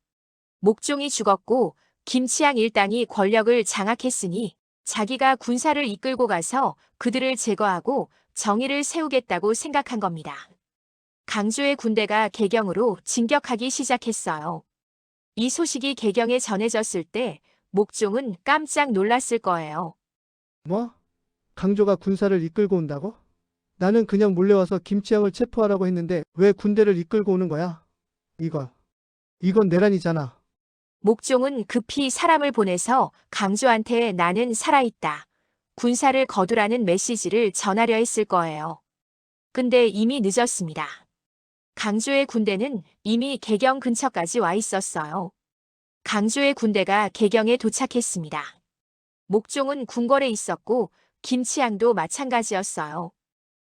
목종이 죽었고 김치향 일당이 권력을 장악했으니 자기가 군사를 이끌고 가서 그들을 제거하고 정의를 세우겠다고 생각한 겁니다. 강조의 군대가 개경으로 진격하기 시작했어요. 이 소식이 개경에 전해졌을 때 목종은 깜짝 놀랐을 거예요. 뭐? 강조가 군사를 이끌고 온다고? 나는 그냥 몰래와서 김치향을 체포하라고 했는데 왜 군대를 이끌고 오는 거야? 이건 내란이잖아. 목종은 급히 사람을 보내서 강조한테 나는 살아있다. 군사를 거두라는 메시지를 전하려 했을 거예요. 근데 이미 늦었습니다. 강조의 군대는 이미 개경 근처까지 와 있었어요. 강조의 군대가 개경에 도착했습니다. 목종은 궁궐에 있었고 김치향도 마찬가지였어요.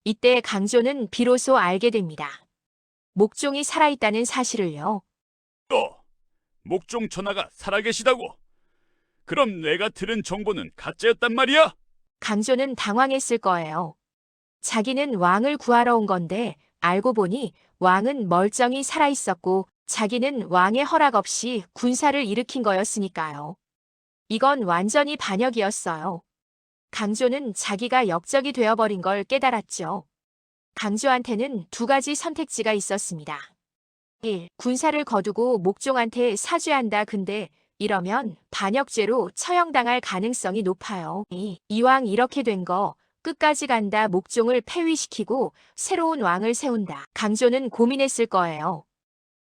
이때 강조는 비로소 알게 됩니다. 목종이 살아있다는 사실을요. 너 목종 전하가 살아계시다고. 그럼 내가 들은 정보는 가짜였단 말이야? 강조는 당황했을 거예요. 자기는 왕을 구하러 온 건데 알고 보니 왕은 멀쩡히 살아있었고 자기는 왕의 허락 없이 군사를 일으킨 거였으니까요. 이건 완전히 반역이었어요. 강조는 자기가 역적이 되어버린 걸 깨달았죠. 강조한테는 두 가지 선택지가 있었습니다. 1. 군사를 거두고 목종한테 사죄한다. 근데 이러면 반역죄로 처형당할 가능성이 높아요. 2. 이왕 이렇게 된 거 끝까지 간다. 목종을 폐위시키고 새로운 왕을 세운다. 강조는 고민했을 거예요.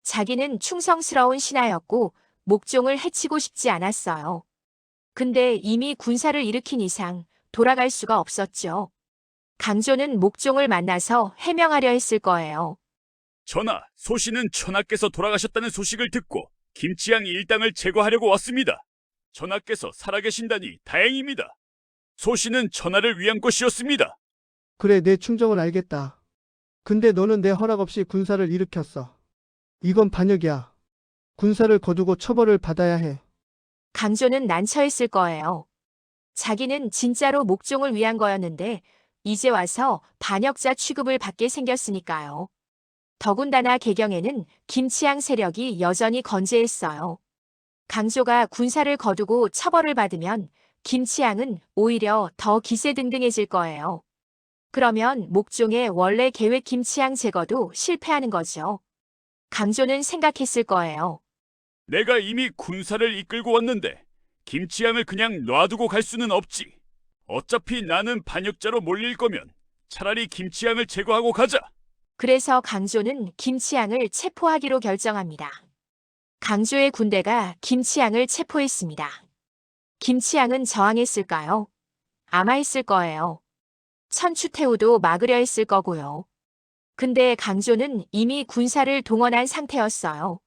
자기는 충성스러운 신하였고 목종을 해치고 싶지 않았어요. 근데 이미 군사를 일으킨 이상 돌아갈 수가 없었죠. 강조는 목종을 만나서 해명하려 했을 거예요. 전하, 소신은 전하께서 돌아가셨다는 소식을 듣고 김치향 일당을 제거하려고 왔습니다. 전하께서 살아계신다니 다행입니다. 소신은 전하를 위한 것이었습니다. 그래, 내 충정을 알겠다. 근데 너는 내 허락 없이 군사를 일으켰어. 이건 반역이야. 군사를 거두고 처벌을 받아야 해. 강조는 난처했을 거예요. 자기는 진짜로 목종을 위한 거였는데 이제 와서 반역자 취급을 받게 생겼으니까요. 더군다나 개경에는 김치향 세력이 여전히 건재했어요. 강조가 군사를 거두고 처벌을 받으면 김치향은 오히려 더 기세등등해질 거예요. 그러면 목종의 원래 계획 김치향 제거도 실패하는 거죠. 강조는 생각했을 거예요. 내가 이미 군사를 이끌고 왔는데 김치향을 그냥 놔두고 갈 수는 없지. 어차피 나는 반역자로 몰릴 거면 차라리 김치향을 제거하고 가자. 그래서 강조는 김치향을 체포하기로 결정합니다. 강조의 군대가 김치향을 체포했습니다. 김치향은 저항했을까요? 아마 했을 거예요. 천추태후도 막으려 했을 거고요. 근데 강조는 이미 군사를 동원한 상태였어요.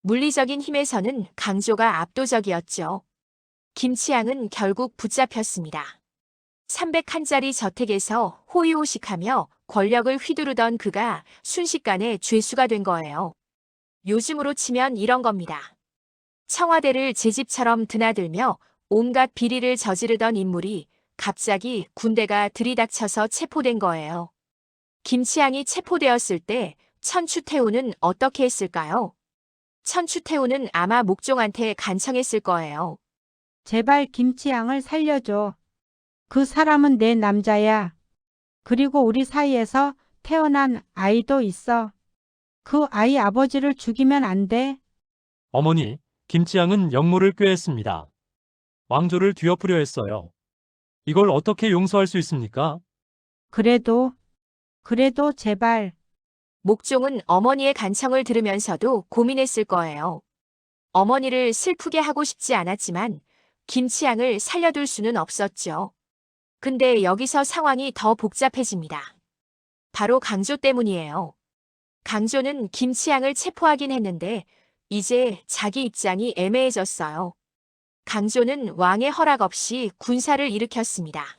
물리적인 힘에서는 강조가 압도적이었죠. 김치향은 결국 붙잡혔습니다. 300칸짜리 저택에서 호의호식하며 권력을 휘두르던 그가 순식간에 죄수가 된 거예요. 요즘으로 치면 이런 겁니다. 청와대를 제 집처럼 드나들며 온갖 비리를 저지르던 인물이 갑자기 군대가 들이닥쳐서 체포된 거예요. 김치향이 체포되었을 때 천추태후는 어떻게 했을까요? 천추태후는 아마 목종한테 간청했을 거예요. 제발 김치향을 살려줘. 그 사람은 내 남자야. 그리고 우리 사이에서 태어난 아이도 있어. 그 아이 아버지를 죽이면 안 돼. 어머니, 김치향은 역모를 꾀했습니다. 왕조를 뒤엎으려 했어요. 이걸 어떻게 용서할 수 있습니까? 그래도 제발. 목종은 어머니의 간청을 들으면서도 고민했을 거예요. 어머니를 슬프게 하고 싶지 않았지만 김치향을 살려둘 수는 없었죠. 근데 여기서 상황이 더 복잡해집니다. 바로 강조 때문이에요. 강조는 김치향을 체포하긴 했는데 이제 자기 입장이 애매해졌어요. 강조는 왕의 허락 없이 군사를 일으켰습니다.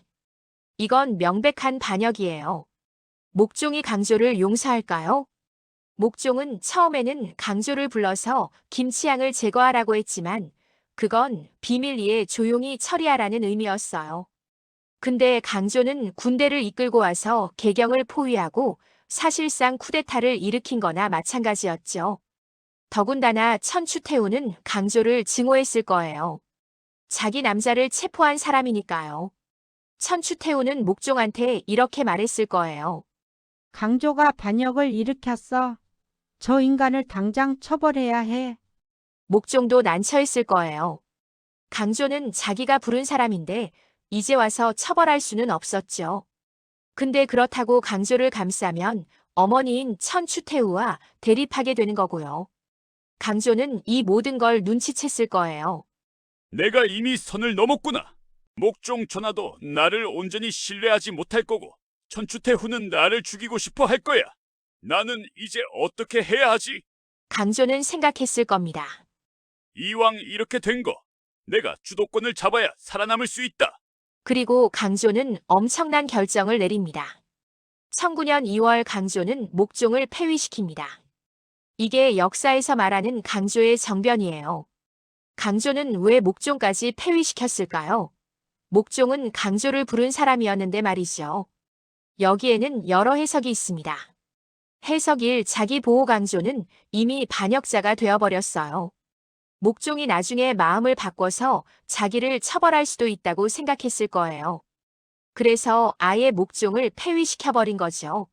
이건 명백한 반역이에요. 목종이 강조를 용서할까요? 목종은 처음에는 강조를 불러서 김치향을 제거하라고 했지만 그건 비밀리에 조용히 처리하라는 의미였어요. 근데 강조는 군대를 이끌고 와서 개경을 포위하고 사실상 쿠데타를 일으킨 거나 마찬가지였죠. 더군다나 천추태후는 강조를 증오했을 거예요. 자기 남자를 체포한 사람이니까요. 천추태후는 목종한테 이렇게 말했을 거예요. 강조가 반역을 일으켰어. 저 인간을 당장 처벌해야 해. 목종도 난처했을 거예요. 강조는 자기가 부른 사람인데 이제 와서 처벌할 수는 없었죠. 근데 그렇다고 강조를 감싸면 어머니인 천추태후와 대립하게 되는 거고요. 강조는 이 모든 걸 눈치챘을 거예요. 내가 이미 선을 넘었구나. 목종 전하도 나를 온전히 신뢰하지 못할 거고 천추태후는 나를 죽이고 싶어 할 거야. 나는 이제 어떻게 해야 하지? 강조는 생각했을 겁니다. 이왕 이렇게 된 거 내가 주도권을 잡아야 살아남을 수 있다. 그리고 강조는 엄청난 결정을 내립니다. 1909년 2월 강조는 목종을 폐위시킵니다. 이게 역사에서 말하는 강조의 정변이에요. 강조는 왜 목종까지 폐위시켰을까요? 목종은 강조를 부른 사람이었는데 말이죠. 여기에는 여러 해석이 있습니다. 해석 1. 자기 보호 강조는 이미 반역자가 되어버렸어요. 목종이 나중에 마음을 바꿔서 자기를 처벌할 수도 있다고 생각했을 거예요. 그래서 아예 목종을 폐위시켜버린 거죠.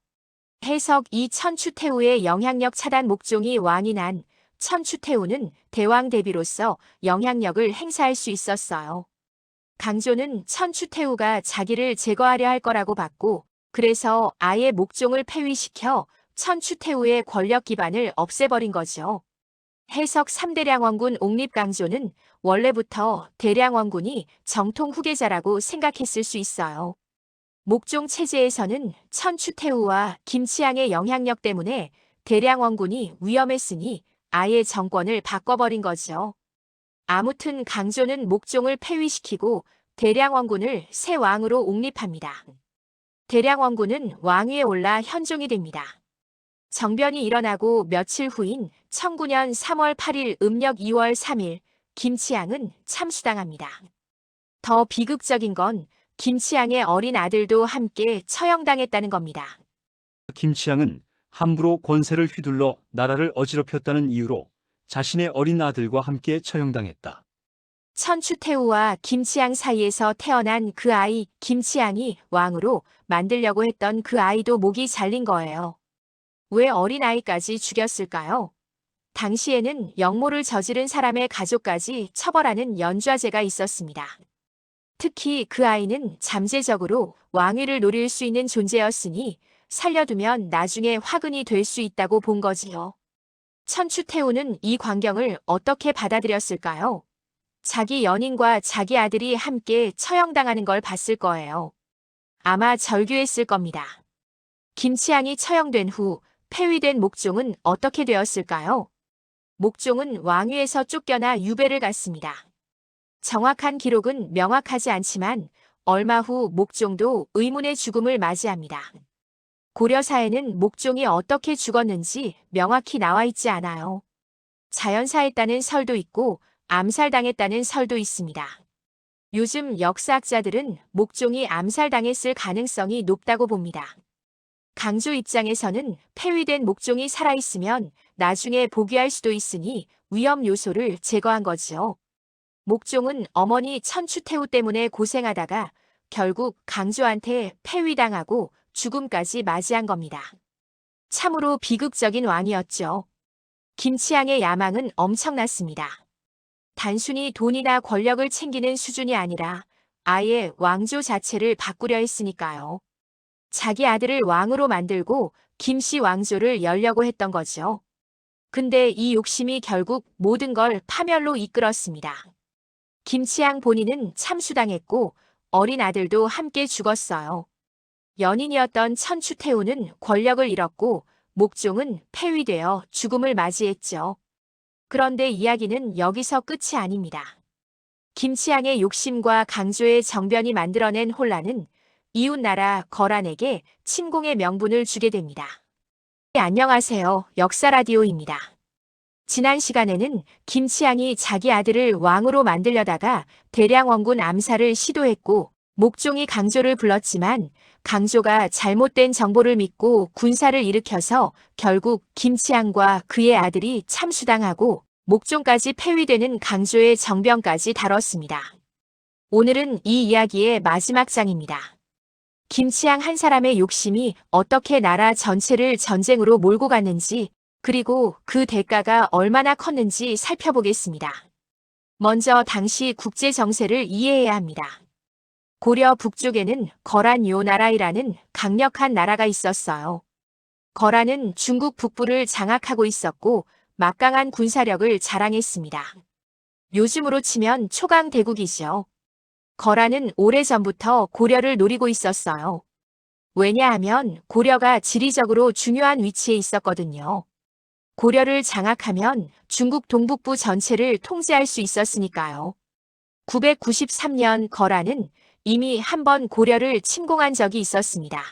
해석 2. 천추태후의 영향력 차단. 목종이 왕이 난 천추태후는 대왕 대비로서 영향력을 행사할 수 있었어요. 강조는 천추태후가 자기를 제거하려 할 거라고 봤고, 그래서 아예 목종을 폐위시켜 천추태후의 권력 기반을 없애버린 거죠. 해석 3. 대량원군 옹립강조는 원래부터 대량원군이 정통 후계자라고 생각했을 수 있어요. 목종 체제에서는 천추태후와 김치향의 영향력 때문에 대량원군이 위험했으니 아예 정권을 바꿔버린 거죠. 아무튼 강조는 목종을 폐위시키고 대량원군을 새 왕으로 옹립합니다. 대량원군은 왕위에 올라 현종이 됩니다. 정변이 일어나고 며칠 후인 1009년 3월 8일 음력 2월 3일 김치향은 참수당합니다. 더 비극적인 건 김치향의 어린 아들도 함께 처형당했다는 겁니다. 김치향은 함부로 권세를 휘둘러 나라를 어지럽혔다는 이유로 자신의 어린 아들과 함께 처형당했다. 천추태후와 김치향 사이에서 태어난 그 아이 김치향이 왕으로 만들려고 했던 그 아이도 목이 잘린 거예요. 왜 어린아이까지 죽였을까요? 당시에는 역모를 저지른 사람의 가족까지 처벌하는 연좌제가 있었습니다. 특히 그 아이는 잠재적으로 왕위를 노릴 수 있는 존재였으니 살려두면 나중에 화근이 될 수 있다고 본 거지요. 천추태후는 이 광경을 어떻게 받아들였을까요? 자기 연인과 자기 아들이 함께 처형당하는 걸 봤을 거예요. 아마 절규했을 겁니다. 김치향이 처형된 후 폐위된 목종은 어떻게 되었을까요? 목종은 왕위에서 쫓겨나 유배를 갔습니다. 정확한 기록은 명확하지 않지만 얼마 후 목종도 의문의 죽음을 맞이합니다. 고려사에는 목종이 어떻게 죽었는지 명확히 나와 있지 않아요. 자연사했다는 설도 있고 암살당했다는 설도 있습니다. 요즘 역사학자들은 목종이 암살당했을 가능성이 높다고 봅니다. 강조 입장에서는 폐위된 목종이 살아있으면 나중에 복귀할 수도 있으니 위험 요소를 제거한 거지요. 목종은 어머니 천추태후 때문에 고생하다가 결국 강조한테 폐위당하고 죽음까지 맞이한 겁니다. 참으로 비극적인 왕이었죠. 김치향의 야망은 엄청났습니다. 단순히 돈이나 권력을 챙기는 수준이 아니라 아예 왕조 자체를 바꾸려 했으니까요. 자기 아들을 왕으로 만들고 김씨 왕조를 열려고 했던 거죠. 근데 이 욕심이 결국 모든 걸 파멸로 이끌었습니다. 김치향 본인은 참수당했고 어린 아들도 함께 죽었어요. 연인이었던 천추태후는 권력을 잃었고 목종은 폐위되어 죽음을 맞이했죠. 그런데 이야기는 여기서 끝이 아닙니다. 김치향의 욕심과 강조의 정변이 만들어낸 혼란은 이웃나라 거란에게 침공의 명분을 주게 됩니다. 안녕하세요. 역사라디오입니다. 지난 시간에는 김치향이 자기 아들을 왕으로 만들려다가 대량원군 암살을 시도했고 목종이 강조를 불렀지만 강조가 잘못된 정보를 믿고 군사를 일으켜서 결국 김치향과 그의 아들이 참수당하고 목종까지 폐위되는 강조의 정변까지 다뤘습니다. 오늘은 이 이야기의 마지막 장입니다. 김치향 한 사람의 욕심이 어떻게 나라 전체를 전쟁으로 몰고 갔는지 그리고 그 대가가 얼마나 컸는지 살펴보겠습니다. 먼저 당시 국제 정세를 이해해야 합니다. 고려 북쪽에는 거란요 나라이라는 강력한 나라가 있었어요. 거란은 중국 북부를 장악하고 있었고 막강한 군사력을 자랑했습니다. 요즘으로 치면 초강대국이죠. 거란은 오래전부터 고려를 노리고 있었어요. 왜냐하면 고려가 지리적으로 중요한 위치에 있었거든요. 고려를 장악하면 중국 동북부 전체를 통제할 수 있었으니까요. 993년 거란은 이미 한 번 고려를 침공한 적이 있었습니다.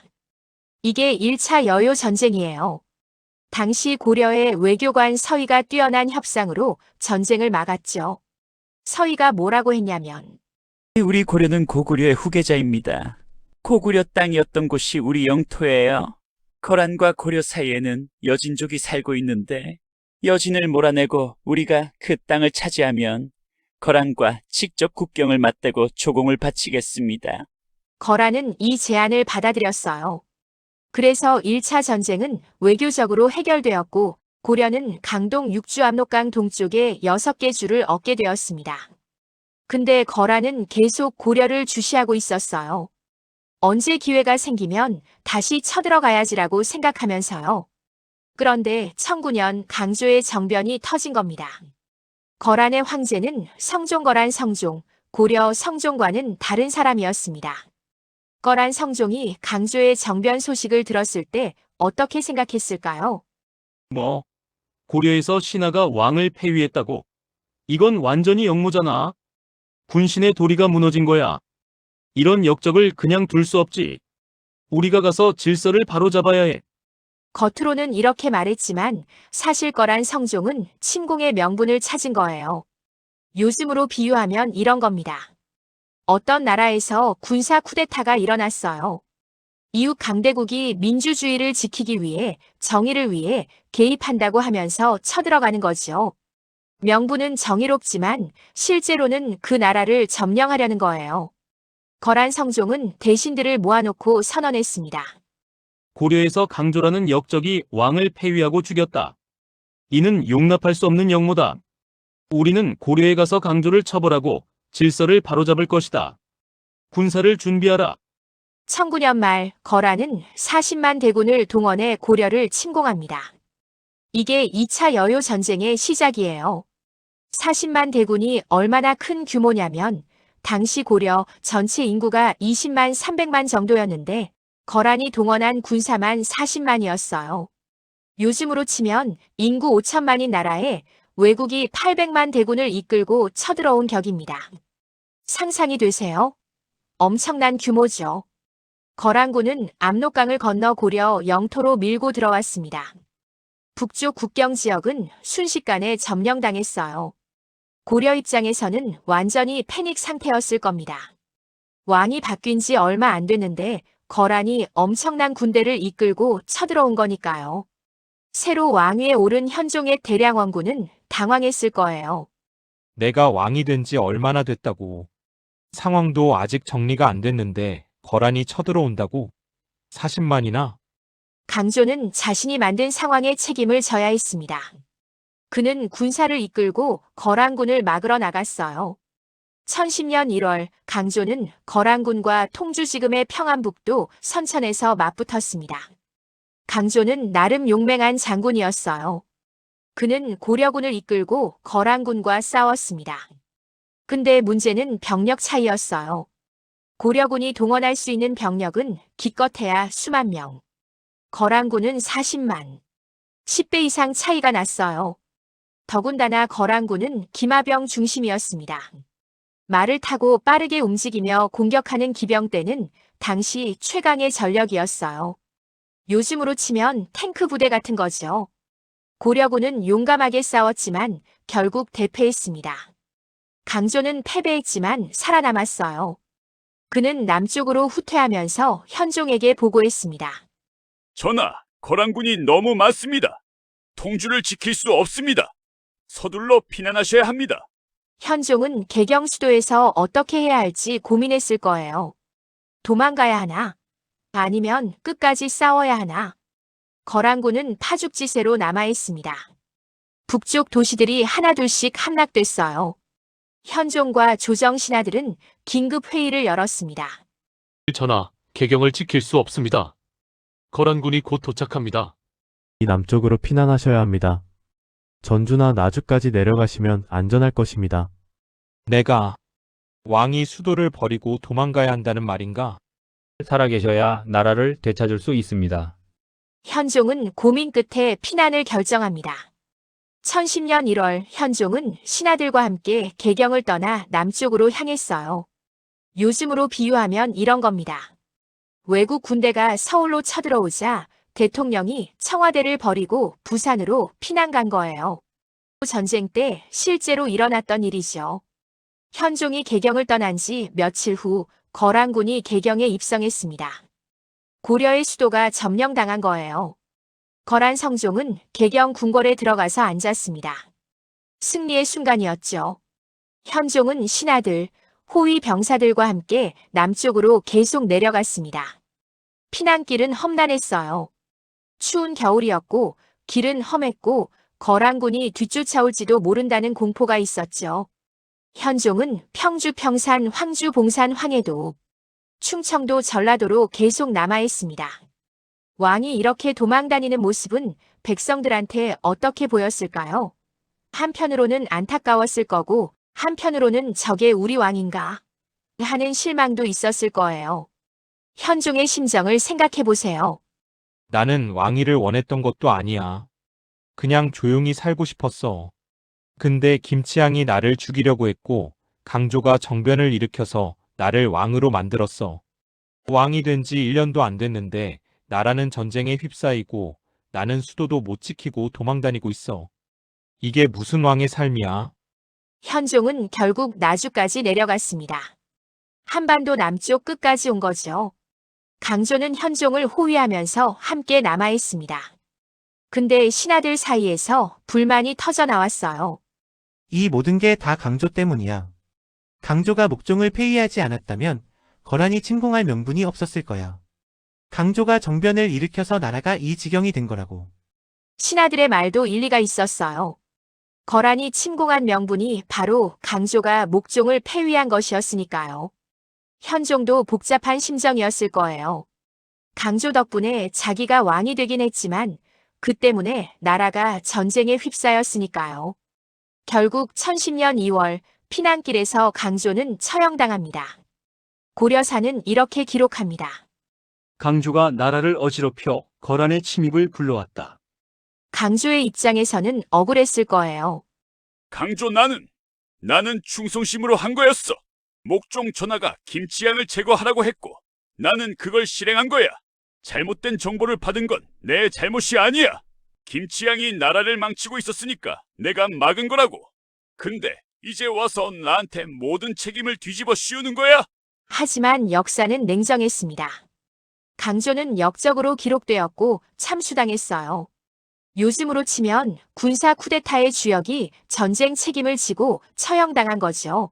이게 1차 여요 전쟁이에요. 당시 고려의 외교관 서희가 뛰어난 협상으로 전쟁을 막았죠. 서희가 뭐라고 했냐면 우리 고려는 고구려의 후계자입니다. 고구려 땅이었던 곳이 우리 영토예요. 거란과 고려 사이에는 여진족이 살고 있는데 여진을 몰아내고 우리가 그 땅을 차지하면 거란과 직접 국경을 맞대고 조공을 바치겠습니다. 거란은 이 제안을 받아들였어요. 그래서 1차 전쟁은 외교적으로 해결되었고 고려는 강동 육주 압록강 동쪽에 6개 주를 얻게 되었습니다. 근데 거란은 계속 고려를 주시하고 있었어요. 언제 기회가 생기면 다시 쳐들어가야지라고 생각하면서요. 그런데 1009년 강조의 정변이 터진 겁니다. 거란의 황제는 성종거란 성종, 고려 성종과는 다른 사람이었습니다. 거란 성종이 강조의 정변 소식을 들었을 때 어떻게 생각했을까요? 뭐, 고려에서 신하가 왕을 폐위했다고? 이건 완전히 역모잖아. 군신의 도리가 무너진 거야. 이런 역적을 그냥 둘 수 없지. 우리가 가서 질서를 바로잡아야 해. 겉으로는 이렇게 말했지만 사실 거란 성종은 침공의 명분을 찾은 거예요. 요즘으로 비유하면 이런 겁니다. 어떤 나라에서 군사 쿠데타가 일어났어요. 이웃 강대국이 민주주의를 지키기 위해 정의를 위해 개입한다고 하면서 쳐들어가는 거죠. 명분은 정의롭지만 실제로는 그 나라를 점령하려는 거예요. 거란 성종은 대신들을 모아놓고 선언했습니다. 고려에서 강조라는 역적이 왕을 폐위하고 죽였다. 이는 용납할 수 없는 역모다. 우리는 고려에 가서 강조를 처벌하고 질서를 바로잡을 것이다. 군사를 준비하라. 1009년 말 거란은 40만 대군을 동원해 고려를 침공합니다. 이게 2차 여요 전쟁의 시작이에요. 40만 대군이 얼마나 큰 규모냐면 당시 고려 전체 인구가 20만 300만 정도였는데 거란이 동원한 군사만 40만이었어요. 요즘으로 치면 인구 5천만인 나라에 외국이 800만 대군을 이끌고 쳐들어온 격입니다. 상상이 되세요? 엄청난 규모죠. 거란군은 압록강을 건너 고려 영토로 밀고 들어왔습니다. 북쪽 국경 지역은 순식간에 점령당했어요. 고려 입장에서는 완전히 패닉 상태였을 겁니다. 왕이 바뀐 지 얼마 안 됐는데 거란이 엄청난 군대를 이끌고 쳐들어온 거니까요. 새로 왕위에 오른 현종의 대량 원군은 당황했을 거예요. 내가 왕이 된 지 얼마나 됐다고. 상황도 아직 정리가 안 됐는데 거란이 쳐들어온다고? 40만이나? 강조는 자신이 만든 상황에 책임을 져야 했습니다. 그는 군사를 이끌고 거란군을 막으러 나갔어요. 1010년 1월 강조는 거란군과 통주지금의 평안북도 선천에서 맞붙었습니다. 강조는 나름 용맹한 장군이었어요. 그는 고려군을 이끌고 거란군과 싸웠습니다. 근데 문제는 병력 차이였어요. 고려군이 동원할 수 있는 병력은 기껏해야 수만 명. 거란군은 40만. 10배 이상 차이가 났어요. 더군다나 거란군은 기마병 중심이었습니다. 말을 타고 빠르게 움직이며 공격하는 기병대는 당시 최강의 전력이었어요. 요즘으로 치면 탱크 부대 같은 거죠. 고려군은 용감하게 싸웠지만 결국 대패했습니다. 강조는 패배했지만 살아남았어요. 그는 남쪽으로 후퇴하면서 현종에게 보고했습니다. 전하, 거란군이 너무 많습니다. 통주를 지킬 수 없습니다. 서둘러 피난하셔야 합니다. 현종은 개경 수도에서 어떻게 해야 할지 고민했을 거예요. 도망가야 하나? 아니면 끝까지 싸워야 하나? 거란군은 파죽지세로 남아있습니다. 북쪽 도시들이 하나둘씩 함락됐어요. 현종과 조정 신하들은 긴급 회의를 열었습니다. 전하, 개경을 지킬 수 없습니다. 거란군이 곧 도착합니다. 이 남쪽으로 피난하셔야 합니다. 전주나 나주까지 내려가시면 안전할 것입니다. 내가 왕이 수도를 버리고 도망가야 한다는 말인가? 살아계셔야 나라를 되찾을 수 있습니다. 현종은 고민 끝에 피난을 결정합니다. 1010년 1월 현종은 신하들과 함께 개경을 떠나 남쪽으로 향했어요. 요즘으로 비유하면 이런 겁니다. 외국 군대가 서울로 쳐들어오자 대통령이 청와대를 버리고 부산으로 피난 간 거예요. 전쟁 때 실제로 일어났던 일이죠. 현종이 개경을 떠난 지 며칠 후 거란군이 개경에 입성했습니다. 고려의 수도가 점령당한 거예요. 거란 성종은 개경 궁궐에 들어가서 앉았습니다. 승리의 순간이었죠. 현종은 신하들, 호위 병사들과 함께 남쪽으로 계속 내려갔습니다. 피난길은 험난했어요. 추운 겨울이었고 길은 험했고 거란군이 뒤쫓아올지도 모른다는 공포가 있었죠. 현종은 평주, 평산, 황주, 봉산, 황해도, 충청도, 전라도로 계속 남아있습니다. 왕이 이렇게 도망다니는 모습은 백성들한테 어떻게 보였을까요? 한편으로는 안타까웠을 거고 한편으로는 저게 우리 왕인가 하는 실망도 있었을 거예요. 현종의 심정을 생각해 보세요. 나는 왕위를 원했던 것도 아니야. 그냥 조용히 살고 싶었어. 근데 김치향이 나를 죽이려고 했고 강조가 정변을 일으켜서 나를 왕으로 만들었어. 왕이 된 지 1년도 안 됐는데 나라는 전쟁에 휩싸이고 나는 수도도 못 지키고 도망다니고 있어. 이게 무슨 왕의 삶이야? 현종은 결국 나주까지 내려갔습니다. 한반도 남쪽 끝까지 온 거죠. 강조는 현종을 호위하면서 함께 남아있습니다. 근데 신하들 사이에서 불만이 터져 나왔어요. 이 모든 게 다 강조 때문이야. 강조가 목종을 폐위하지 않았다면 거란이 침공할 명분이 없었을 거야. 강조가 정변을 일으켜서 나라가 이 지경이 된 거라고. 신하들의 말도 일리가 있었어요. 거란이 침공한 명분이 바로 강조가 목종을 폐위한 것이었으니까요. 현종도 복잡한 심정이었을 거예요. 강조 덕분에 자기가 왕이 되긴 했지만 그 때문에 나라가 전쟁에 휩싸였으니까요. 결국 1010년 2월 피난길에서 강조는 처형당합니다. 고려사는 이렇게 기록합니다. 강조가 나라를 어지럽혀 거란의 침입을 불러왔다. 강조의 입장에서는 억울했을 거예요. 강조 나는 충성심으로 한 거였어. 목종 전하가 김치향을 제거하라고 했고 나는 그걸 실행한 거야. 잘못된 정보를 받은 건 내 잘못이 아니야. 김치향이 나라를 망치고 있었으니까 내가 막은 거라고. 근데 이제 와서 나한테 모든 책임을 뒤집어 씌우는 거야? 하지만 역사는 냉정했습니다. 강조는 역적으로 기록되었고 참수당했어요. 요즘으로 치면 군사 쿠데타의 주역이 전쟁 책임을 지고 처형당한 거죠.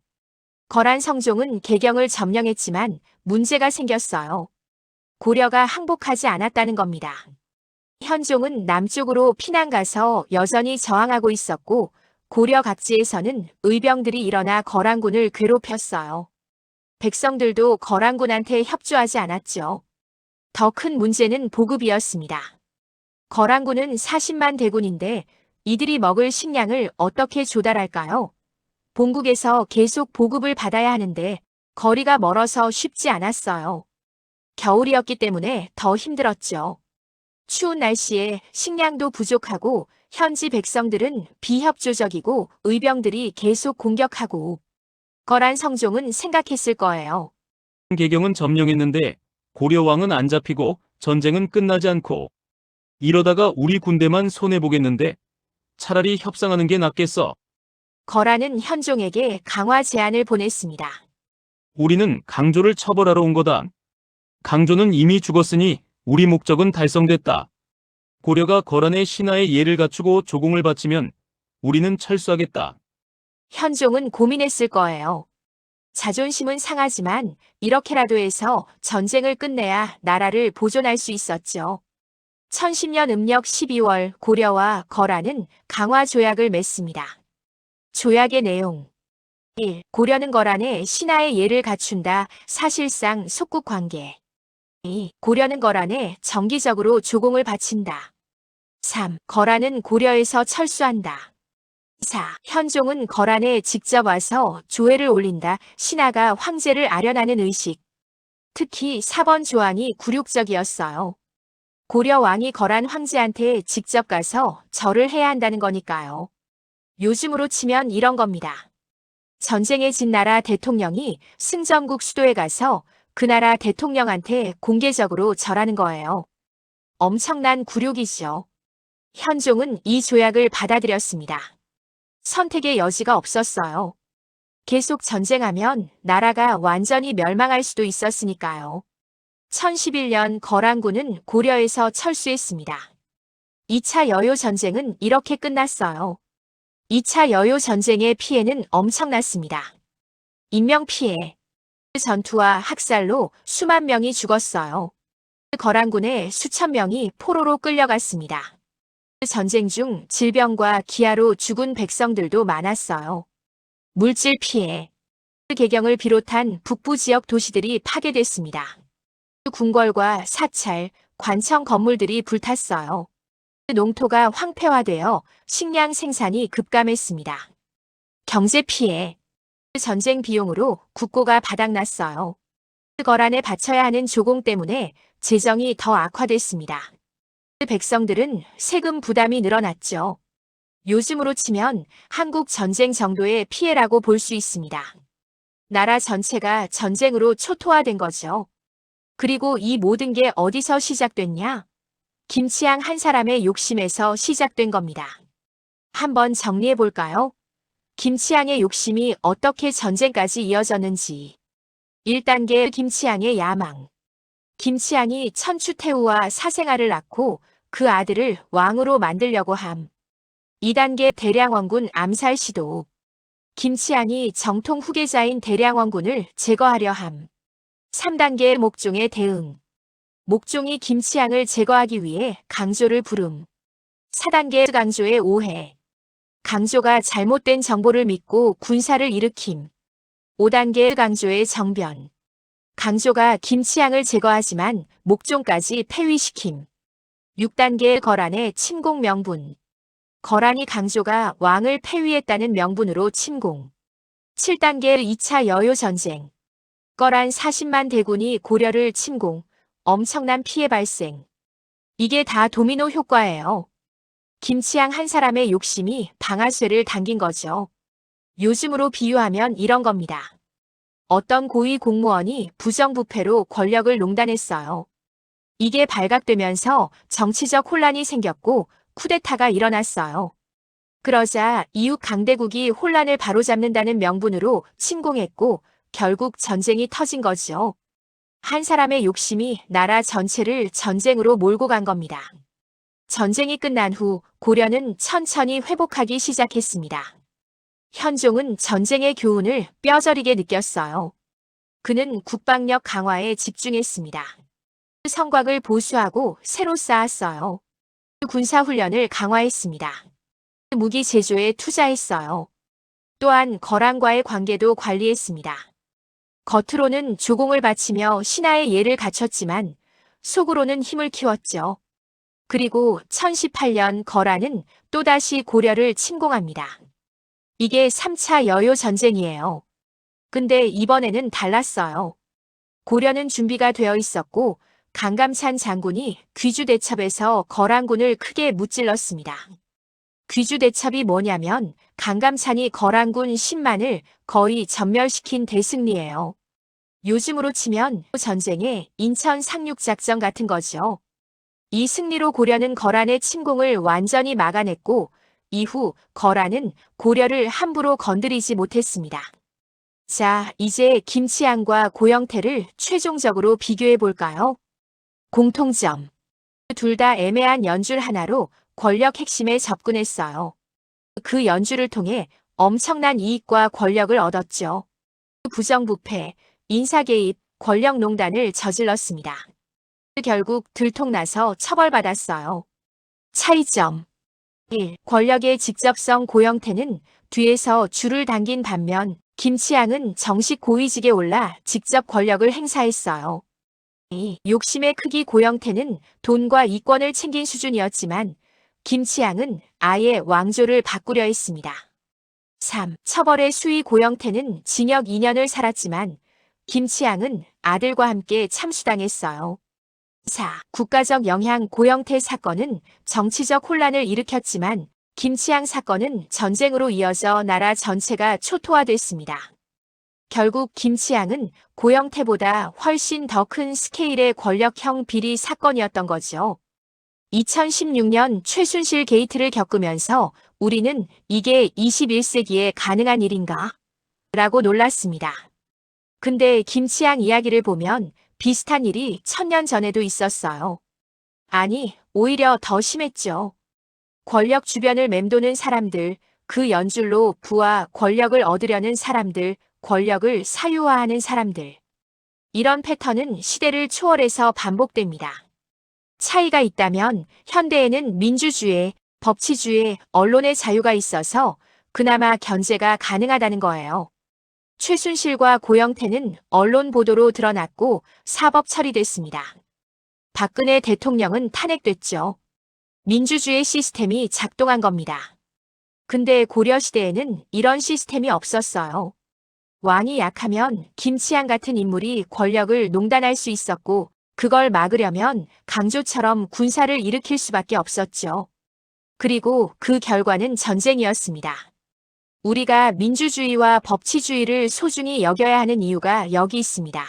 거란 성종은 개경을 점령했지만 문제가 생겼어요. 고려가 항복하지 않았다는 겁니다. 현종은 남쪽으로 피난 가서 여전히 저항하고 있었고 고려 각지에서는 의병들이 일어나 거란군을 괴롭혔어요. 백성들도 거란군한테 협조하지 않았죠. 더 큰 문제는 보급이었습니다. 거란군은 40만 대군인데 이들이 먹을 식량을 어떻게 조달할까요? 본국에서 계속 보급을 받아야 하는데 거리가 멀어서 쉽지 않았어요. 겨울이었기 때문에 더 힘들었죠. 추운 날씨에 식량도 부족하고 현지 백성들은 비협조적이고 의병들이 계속 공격하고 거란 성종은 생각했을 거예요. 개경은 점령했는데 고려왕은 안 잡히고 전쟁은 끝나지 않고 이러다가 우리 군대만 손해보겠는데 차라리 협상하는 게 낫겠어. 거란은 현종에게 강화 제안을 보냈습니다. 우리는 강조를 처벌하러 온 거다. 강조는 이미 죽었으니 우리 목적은 달성됐다. 고려가 거란의 신하의 예를 갖추고 조공을 바치면 우리는 철수하겠다. 현종은 고민했을 거예요. 자존심은 상하지만 이렇게라도 해서 전쟁을 끝내야 나라를 보존할 수 있었죠. 1010년 음력 12월 고려와 거란은 강화 조약을 맺습니다. 조약의 내용 1. 고려는 거란의 신하의 예를 갖춘다. 사실상 속국 관계. 2. 고려는 거란에 정기적으로 조공을 바친다. 3. 거란은 고려에서 철수한다. 4. 현종은 거란에 직접 와서 조회를 올린다. 신하가 황제를 아련하는 의식. 특히 4번 조항이 굴욕적이었어요. 고려 왕이 거란 황제한테 직접 가서 절을 해야 한다는 거니까요. 요즘으로 치면 이런 겁니다. 전쟁에 진 나라 대통령이 승전국 수도에 가서 그 나라 대통령한테 공개적으로 절하는 거예요. 엄청난 굴욕이죠. 현종은 이 조약을 받아들였습니다. 선택의 여지가 없었어요. 계속 전쟁하면 나라가 완전히 멸망할 수도 있었으니까요. 1011년 거란군은 고려에서 철수했습니다. 2차 여요 전쟁은 이렇게 끝났어요. 2차 여요 전쟁의 피해는 엄청났습니다. 인명피해, 전투와 학살로 수만 명이 죽었어요. 거란군의 수천 명이 포로로 끌려갔습니다. 전쟁 중 질병과 기아로 죽은 백성들도 많았어요. 물질 피해, 개경을 비롯한 북부 지역 도시들이 파괴됐습니다. 궁궐과 사찰, 관청 건물들이 불탔어요. 농토가 황폐화되어 식량 생산이 급감했습니다. 경제 피해, 전쟁 비용으로 국고가 바닥났어요. 거란에 바쳐야 하는 조공 때문에 재정이 더 악화됐습니다. 백성들은 세금 부담이 늘어났죠. 요즘으로 치면 한국 전쟁 정도의 피해라고 볼 수 있습니다. 나라 전체가 전쟁으로 초토화된 거죠. 그리고 이 모든 게 어디서 시작됐냐? 김치향 한 사람의 욕심에서 시작된 겁니다. 한번 정리해 볼까요? 김치향의 욕심이 어떻게 전쟁까지 이어졌는지. 1단계 김치향의 야망. 김치향이 천추태후와 사생아를 낳고 그 아들을 왕으로 만들려고 함. 2단계 대량원군 암살 시도. 김치향이 정통 후계자인 대량원군을 제거하려 함. 3단계 목종의 대응. 목종이 김치향을 제거하기 위해 강조를 부름. 4단계 강조의 오해. 강조가 잘못된 정보를 믿고 군사를 일으킴. 5단계 강조의 정변. 강조가 김치향을 제거하지만 목종까지 폐위시킴. 6단계 거란의 침공 명분. 거란이 강조가 왕을 폐위했다는 명분으로 침공. 7단계 2차 여요 전쟁. 거란 40만 대군이 고려를 침공. 엄청난 피해 발생. 이게 다 도미노 효과예요. 김치향 한 사람의 욕심이 방아쇠를 당긴 거죠. 요즘으로 비유하면 이런 겁니다. 어떤 고위 공무원이 부정부패로 권력을 농단했어요. 이게 발각되면서 정치적 혼란이 생겼고 쿠데타가 일어났어요. 그러자 이웃 강대국이 혼란을 바로잡는다는 명분으로 침공했고 결국 전쟁이 터진 거죠. 한 사람의 욕심이 나라 전체를 전쟁으로 몰고 간 겁니다. 전쟁이 끝난 후 고려는 천천히 회복하기 시작했습니다. 현종은 전쟁의 교훈을 뼈저리게 느꼈어요. 그는 국방력 강화에 집중했습니다. 성곽을 보수하고 새로 쌓았어요. 군사훈련을 강화했습니다. 무기 제조에 투자했어요. 또한 거란과의 관계도 관리했습니다. 겉으로는 조공을 바치며 신하의 예를 갖췄지만 속으로는 힘을 키웠죠. 그리고 1018년 거란은 또다시 고려를 침공합니다. 이게 3차 여요 전쟁이에요. 근데 이번에는 달랐어요. 고려는 준비가 되어 있었고 강감찬 장군이 귀주대첩에서 거란군을 크게 무찔렀습니다. 귀주대첩이 뭐냐면 강감찬이 거란군 10만을 거의 전멸시킨 대승리예요. 요즘으로 치면 전쟁의 인천 상륙작전 같은 거죠. 이 승리로 고려는 거란의 침공을 완전히 막아냈고 이후 거란은 고려를 함부로 건드리지 못했습니다. 자, 이제 김치향과 고영태를 최종적으로 비교해 볼까요? 공통점. 둘 다 애매한 연줄 하나로 권력 핵심에 접근했어요. 그 연주를 통해 엄청난 이익과 권력을 얻었죠. 부정부패, 인사개입, 권력농단을 저질렀습니다. 결국 들통나서 처벌받았어요. 차이점 1. 권력의 직접성. 고영태는 뒤에서 줄을 당긴 반면 김치향은 정식 고위직에 올라 직접 권력을 행사했어요. 2. 욕심의 크기. 고영태는 돈과 이권을 챙긴 수준이었지만 김치향은 아예 왕조를 바꾸려 했습니다. 3. 처벌의 수위. 고영태는 징역 2년을 살았지만 김치향은 아들과 함께 참수당했어요. 4. 국가적 영향. 고영태 사건은 정치적 혼란을 일으켰지만 김치향 사건은 전쟁으로 이어져 나라 전체가 초토화됐습니다. 결국 김치향은 고영태보다 훨씬 더 큰 스케일의 권력형 비리 사건이었던 거죠. 2016년 최순실 게이트를 겪으면서 우리는 이게 21세기에 가능한 일인가? 라고 놀랐습니다. 근데 김치양 이야기를 보면 비슷한 일이 1000년 전에도 있었어요. 아니, 오히려 더 심했죠. 권력 주변을 맴도는 사람들, 그 연줄로 부와 권력을 얻으려는 사람들, 권력을 사유화하는 사람들. 이런 패턴은 시대를 초월해서 반복됩니다. 차이가 있다면 현대에는 민주주의, 법치주의, 언론의 자유가 있어서 그나마 견제가 가능하다는 거예요. 최순실과 고영태는 언론 보도로 드러났고 사법 처리됐습니다. 박근혜 대통령은 탄핵됐죠. 민주주의 시스템이 작동한 겁니다. 근데 고려시대에는 이런 시스템이 없었어요. 왕이 약하면 김치양 같은 인물이 권력을 농단할 수 있었고 그걸 막으려면 강조처럼 군사를 일으킬 수밖에 없었죠. 그리고 그 결과는 전쟁이었습니다. 우리가 민주주의와 법치주의를 소중히 여겨야 하는 이유가 여기 있습니다.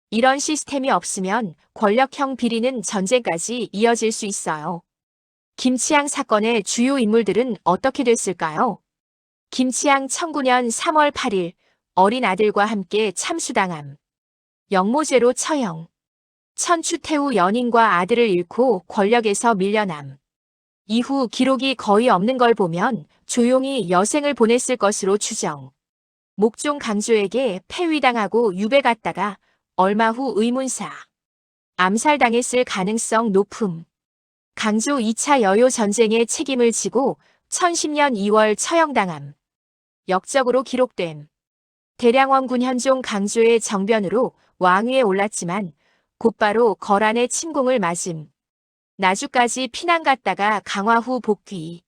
이런 시스템이 없으면 권력형 비리는 전쟁까지 이어질 수 있어요. 김치양 사건의 주요 인물들은 어떻게 됐을까요? 김치양 1900년 3월 8일 어린 아들과 함께 참수당함. 영모죄로 처형. 천추태후 연인과 아들을 잃고 권력에서 밀려남. 이후 기록이 거의 없는 걸 보면 조용히 여생을 보냈을 것으로 추정. 목종 강조에게 폐위당하고 유배 갔다가 얼마 후 의문사. 암살당했을 가능성 높음. 강조 2차 여요 전쟁의 책임을 지고 1010년 2월 처형당함. 역적으로 기록됨. 대량원군 현종 강조의 정변으로 왕위에 올랐지만 곧바로 거란의 침공을 맞음. 나주까지 피난 갔다가 강화 후 복귀.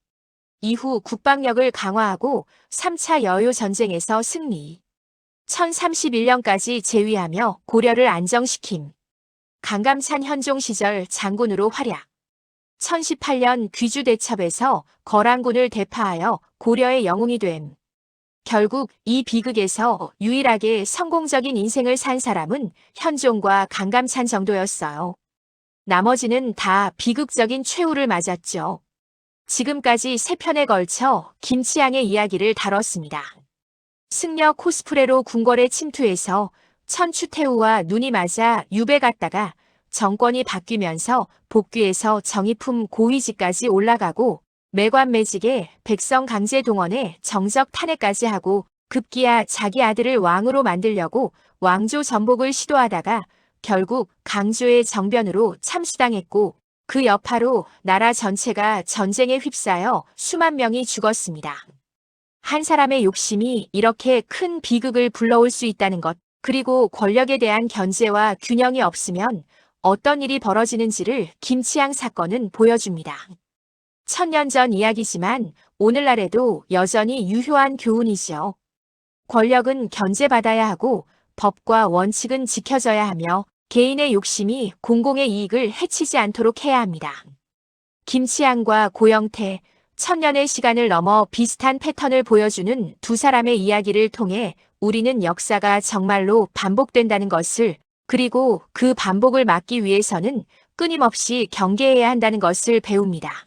이후 국방력을 강화하고 3차 여요 전쟁에서 승리. 1031년까지 재위하며 고려를 안정시킴. 강감찬 현종 시절 장군으로 활약. 1018년 귀주 대첩에서 거란군을 대파하여 고려의 영웅이 됨. 결국 이 비극에서 유일하게 성공적인 인생을 산 사람은 현종과 강감찬 정도였어요. 나머지는 다 비극적인 최후를 맞았죠. 지금까지 3편에 걸쳐 김치양의 이야기를 다뤘습니다. 승려 코스프레로 궁궐에 침투해서 천추태후와 눈이 맞아 유배 갔다가 정권이 바뀌면서 복귀해서 정의품 고위직까지 올라가고 매관매직에 백성 강제 동원에 정적 탄핵까지 하고 급기야 자기 아들을 왕으로 만들려고 왕조 전복을 시도하다가 결국 강조의 정변으로 참수당했고 그 여파로 나라 전체가 전쟁에 휩싸여 수만 명이 죽었습니다. 한 사람의 욕심이 이렇게 큰 비극을 불러올 수 있다는 것, 그리고 권력에 대한 견제와 균형이 없으면 어떤 일이 벌어지는지를 김치양 사건은 보여줍니다. 1000년 전 이야기지만 오늘날에도 여전히 유효한 교훈이죠. 권력은 견제받아야 하고 법과 원칙은 지켜져야 하며 개인의 욕심이 공공의 이익을 해치지 않도록 해야 합니다. 김치양과 고영태, 1000년의 시간을 넘어 비슷한 패턴을 보여주는 두 사람의 이야기를 통해 우리는 역사가 정말로 반복된다는 것을, 그리고 그 반복을 막기 위해서는 끊임없이 경계해야 한다는 것을 배웁니다.